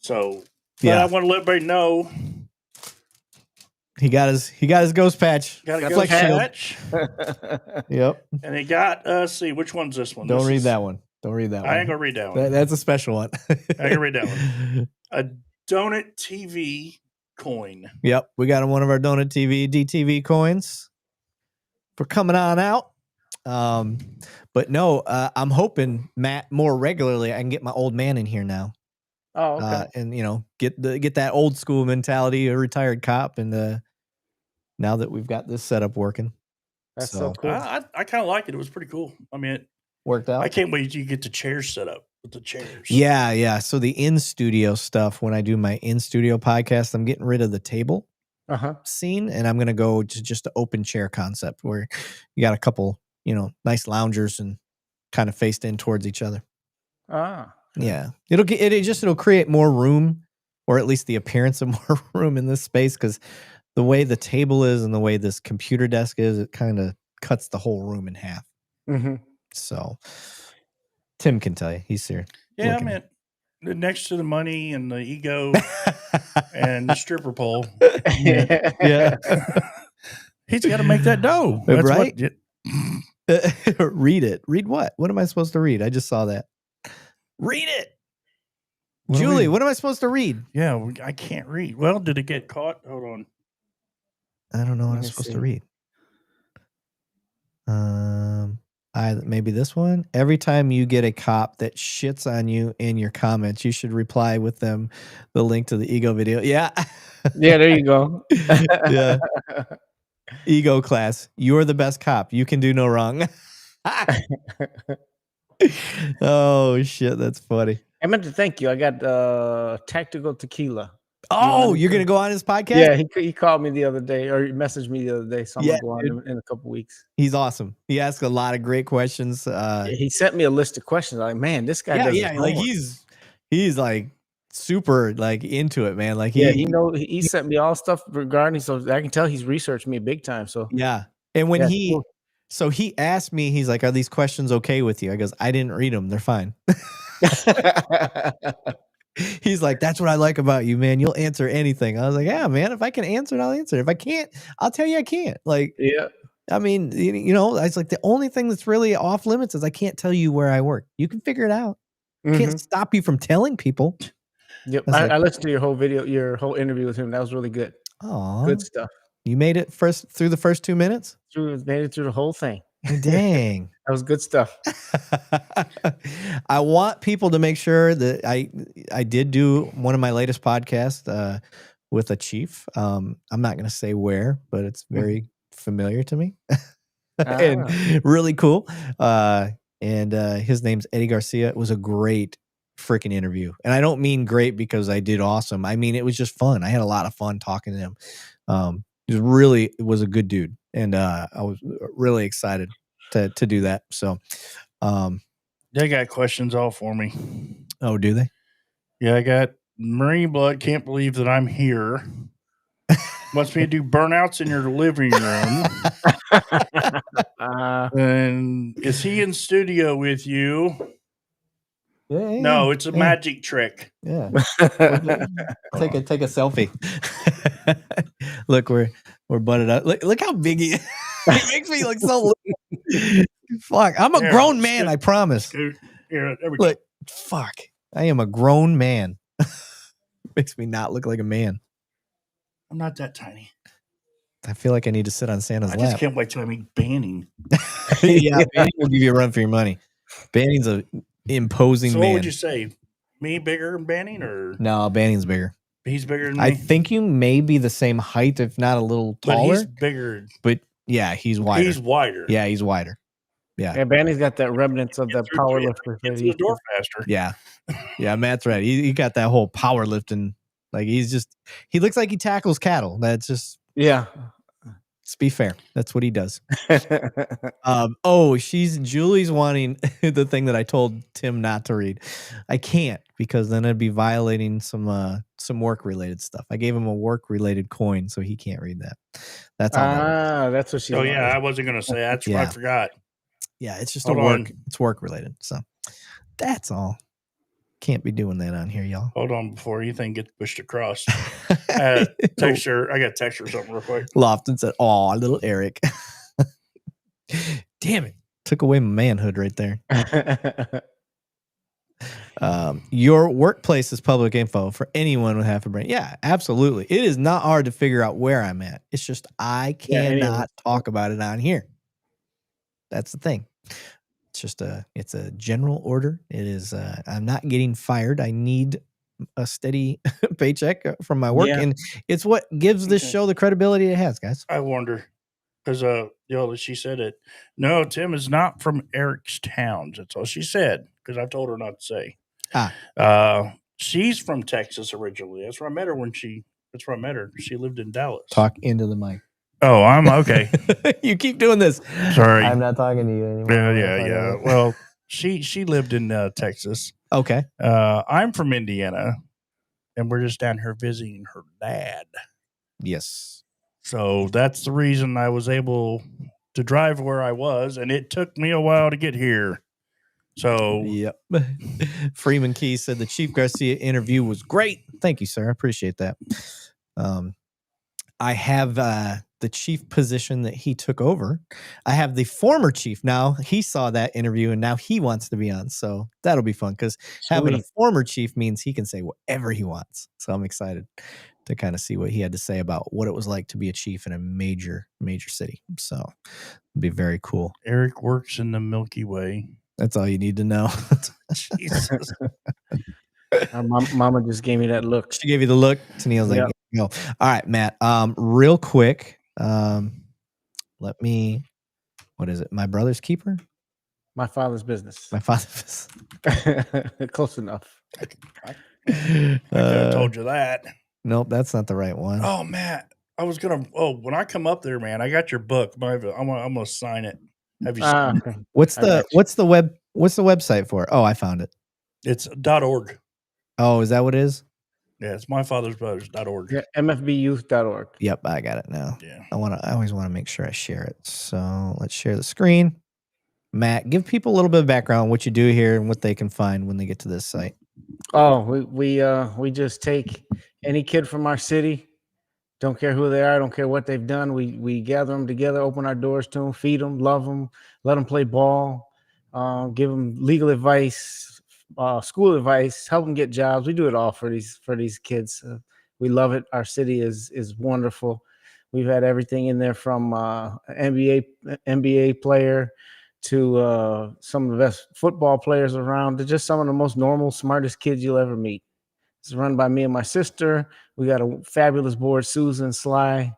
want to let everybody know he got his ghost patch. Got a ghost patch. Yep. And he got see which one's this one? Don't read that one. Don't read that one. I ain't gonna read that one. That's a special one. I ain't gonna read that one. A Donut TV coin. Yep, we got one of our Donut TV DTV coins for coming on out. But no, I'm hoping, Matt, more regularly I can get my old man in here now. Oh, okay. And get that old school mentality, a retired cop, and now that we've got this setup working. That's so cool. I kind of like it. It was pretty cool. I mean, it worked out. I can't wait till you get the chairs set up with the chairs. Yeah. So the in-studio stuff, when I do my in-studio podcast, I'm getting rid of the table scene, and I'm going to go to just an open chair concept where you got a couple, nice loungers and kind of faced in towards each other. Yeah. It'll create more room, or at least the appearance of more room in this space, because the way the table is and the way this computer desk is, it kind of cuts the whole room in half. So Tim can tell you, he's here. Yeah, I mean, next to the money and the ego and the stripper pole. Yeah. He's got to make that dough. That's right? Read it. Read what? What am I supposed to read? I just saw that. Read it. Julie, what am I supposed to read? Yeah, I can't read. Well, did it get caught? Hold on. I don't know what I'm supposed to read. Maybe this one. Every time you get a cop that shits on you in your comments, you should reply with them the link to the ego video. Yeah. Yeah, there you go. Yeah. Ego class. You're the best cop. You can do no wrong. Oh shit, that's funny. I meant to thank you. I got tactical tequila. Oh, you're gonna go on his podcast? Yeah, he called me the other day, or he messaged me the other day. So I'm gonna go on in a couple weeks. He's awesome. He asked a lot of great questions. He sent me a list of questions. Like, man, this guy does. Yeah, like he's like super like into it, man. Like he sent me all stuff regarding, so I can tell he's researched me big time. So yeah, and when he asked me, he's like, "Are these questions okay with you?" I goes, "I didn't read them. They're fine." He's like, "That's what I like about you, man. You'll answer anything." I was like, "Yeah, man. If I can answer it, I'll answer it. If I can't, I'll tell you I can't." Like, yeah. I mean, you know, it's like the only thing that's really off limits is I can't tell you where I work. You can figure it out. Can't stop you from telling people. Yep. That's like, I listened to your whole video, your whole interview with him. That was really good. aw, Good stuff. you made it through the first 2 minutes? Made it through the whole thing. Dang. That was good stuff. I want people to make sure that I did do one of my latest podcasts with a chief. I'm not going to say where, but it's very familiar to me and really cool. And his name's Eddie Garcia. It was a great freaking interview. And I don't mean great because I did awesome. I mean, it was just fun. I had a lot of fun talking to him. It was a good dude. And I was really excited to do that. So they got questions all for me. Oh, do they? Yeah, I got Marine Blood. Can't believe that I'm here. Wants me to do burnouts in your living room. And is he in studio with you? Yeah, no, it's a magic trick. Yeah. Take a selfie. Look, we're butted up. Look how big he is. He makes me look so little. Fuck. I'm a grown man, I promise. Here, there we Look, fuck. I am a grown man. Makes me not look like a man. I'm not that tiny. I feel like I need to sit on Santa's I lap. just can't wait till I meet Banning. Yeah, Banning will give you a run for your money. Banning's a imposing So man. what would you say? Me bigger than Banning, or No, Banning's bigger. he's bigger than me? I think you may be the same height, if not a little But taller. he's bigger. But yeah, he's wider. He's wider. Yeah, he's wider. Yeah. Yeah, Banny's got that remnants of the power lifter. Get through the door faster. Yeah. Yeah, Matt's right. He got that whole powerlifting. Like he looks like he tackles cattle. That's just Yeah. Let's be fair. That's what he does. Julie's wanting the thing that I told Tim not to read. I can't because then I'd be violating some work related stuff. I gave him a work related coin, so he can't read that. That's all. That's what she. Oh yeah, I wasn't gonna say that's what I forgot. Yeah, it's just Hold a work. on. It's work related. So that's all. Can't be doing that on here, y'all. Hold on before anything gets pushed across. I got a text her something real quick. Lofton said, "Aw, little Eric." Damn it. Took away my manhood right there. Your workplace is public info for anyone with half a brain. Yeah, absolutely. It is not hard to figure out where I'm at. It's just I cannot talk about it on here. That's the thing. It's a general order. It is I'm not getting fired. I need a steady paycheck from my work, and it's what gives this show the credibility it has, guys. I wonder because she said it. No, Tim is not from Eric's Towns. That's all she said because I told her not to say. She's from Texas originally. That's where I met her That's where I met her. She lived in Dallas. Talk into the mic. Oh, I'm okay. You keep doing this. Sorry. I'm not talking to you anymore. Yeah. Well, she lived in Texas. Okay. I'm from Indiana, and we're just down here visiting her dad. Yes. So that's the reason I was able to drive where I was, and it took me a while to get here. So, yep. Freeman Key said the Chief Garcia interview was great. Thank you, sir. I appreciate that. I have the chief position that he took over. I have the former chief now. He saw that interview and now he wants to be on. So that'll be fun because having a former chief means he can say whatever he wants. So I'm excited to kind of see what he had to say about what it was like to be a chief in a major city. So it'll be very cool. Eric works in the Milky Way. That's all you need to know. Jesus. Mama just gave me that look. She gave you the look. Tennille's like, go. All right, Matt. Real quick. What is it? My brother's keeper? My father's business. My father's business. Close enough. I could have told you that. Nope, that's not the right one. Oh, Matt. I was gonna. Oh, when I come up there, man, I got your book. I'm gonna sign it. Have you seen it? What's the website for it? Oh, I found it. It's .org. Oh, is that what it is? Yeah, it's myfathersbrothers.org. Yeah, mfbyouth.org. Yep, I got it now. Yeah. I always want to make sure I share it. So let's share the screen. Matt, give people a little bit of background on what you do here and what they can find when they get to this site. Oh, we just take any kid from our city Don't care who they are. Don't care what they've done. We gather them together, open our doors to them, feed them, love them, let them play ball, give them legal advice, school advice, help them get jobs. We do it all for these kids. We love it. Our city is wonderful. We've had everything in there from NBA player to some of the best football players around, to just some of the most normal, smartest kids you'll ever meet. It's run by me and my sister. We got a fabulous board, Susan, Sly.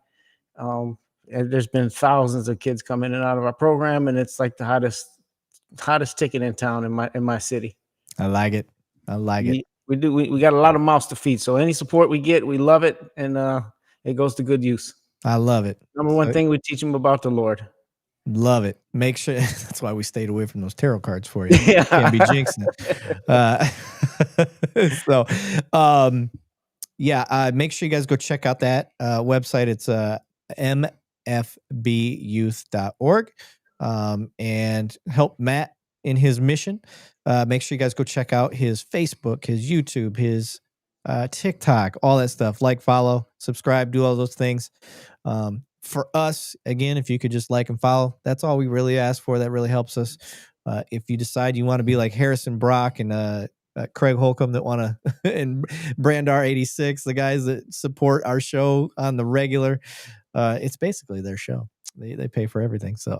And there's been thousands of kids come in and out of our program, and it's like the hottest ticket in town in my city. I like it. I like it. We got a lot of mouths to feed. So any support we get, we love it, and it goes to good use. I love it. Number one thing, we teach them about the Lord. Love it. Make sure that's why we stayed away from those tarot cards for you. Yeah. Can't be jinxing it. Make sure you guys go check out that website. It's mfbyouth.org, and help Matt in his mission. Make sure you guys go check out his Facebook, his YouTube, his TikTok, all that stuff. Like, follow, subscribe, do all those things. For us, again, if you could just like and follow, that's all we really ask for. That really helps us. If you decide you want to be like Harrison Brock and Craig Holcomb that want to, and Brandar 86, the guys that support our show on the regular, it's basically their show. They pay for everything. So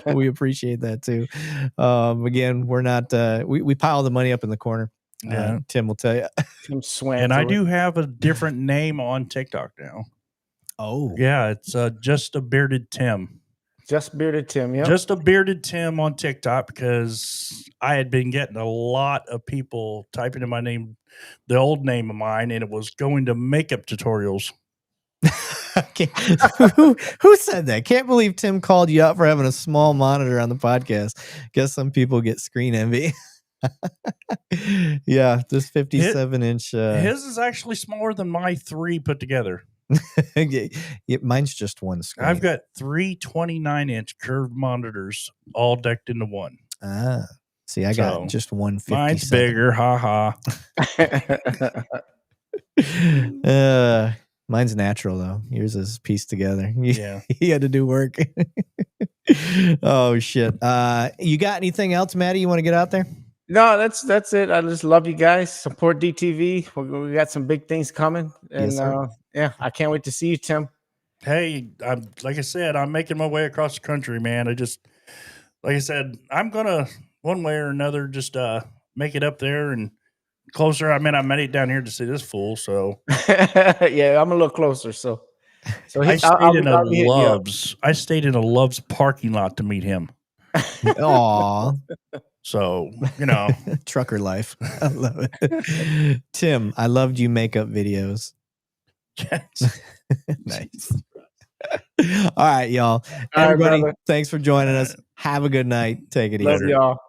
we appreciate that too. Again, we're not, we pile the money up in the corner. Yeah. Tim will tell you. Tim swam. And I do have a different name on TikTok now. Oh, yeah. It's Just a Bearded Tim. Just Bearded Tim. Yeah. Just a Bearded Tim on TikTok, because I had been getting a lot of people typing in my name, the old name of mine, and it was going to makeup tutorials. Who said that? Can't believe Tim called you out for having a small monitor on the podcast. Guess some people get screen envy. Yeah, this 57-inch. His is actually smaller than my 3 put together. Mine's just one screen. I've got 3 29-inch curved monitors all decked into one. See, I got just one 57. Mine's bigger. Ha ha. Mine's natural though. Yours is pieced together. Yeah. You had to do work. Oh shit. You got anything else, Maddie, you want to get out there? No, that's it. I just love you guys. Support DTV. We got some big things coming, and yes, I can't wait to see you, Tim. Hey, like I said, I'm making my way across the country, man. Like I said, I'm gonna one way or another just make it up there and closer. I mean, I made it down here to see this fool, so yeah, I'm a little closer. So I stayed in a Love's parking lot to meet him. Aw. So, trucker life. I love it. Tim, I loved you makeup videos. Yes. Nice. All right, y'all. Everybody, thanks for joining us. Have a good night. Take it easy. Love y'all.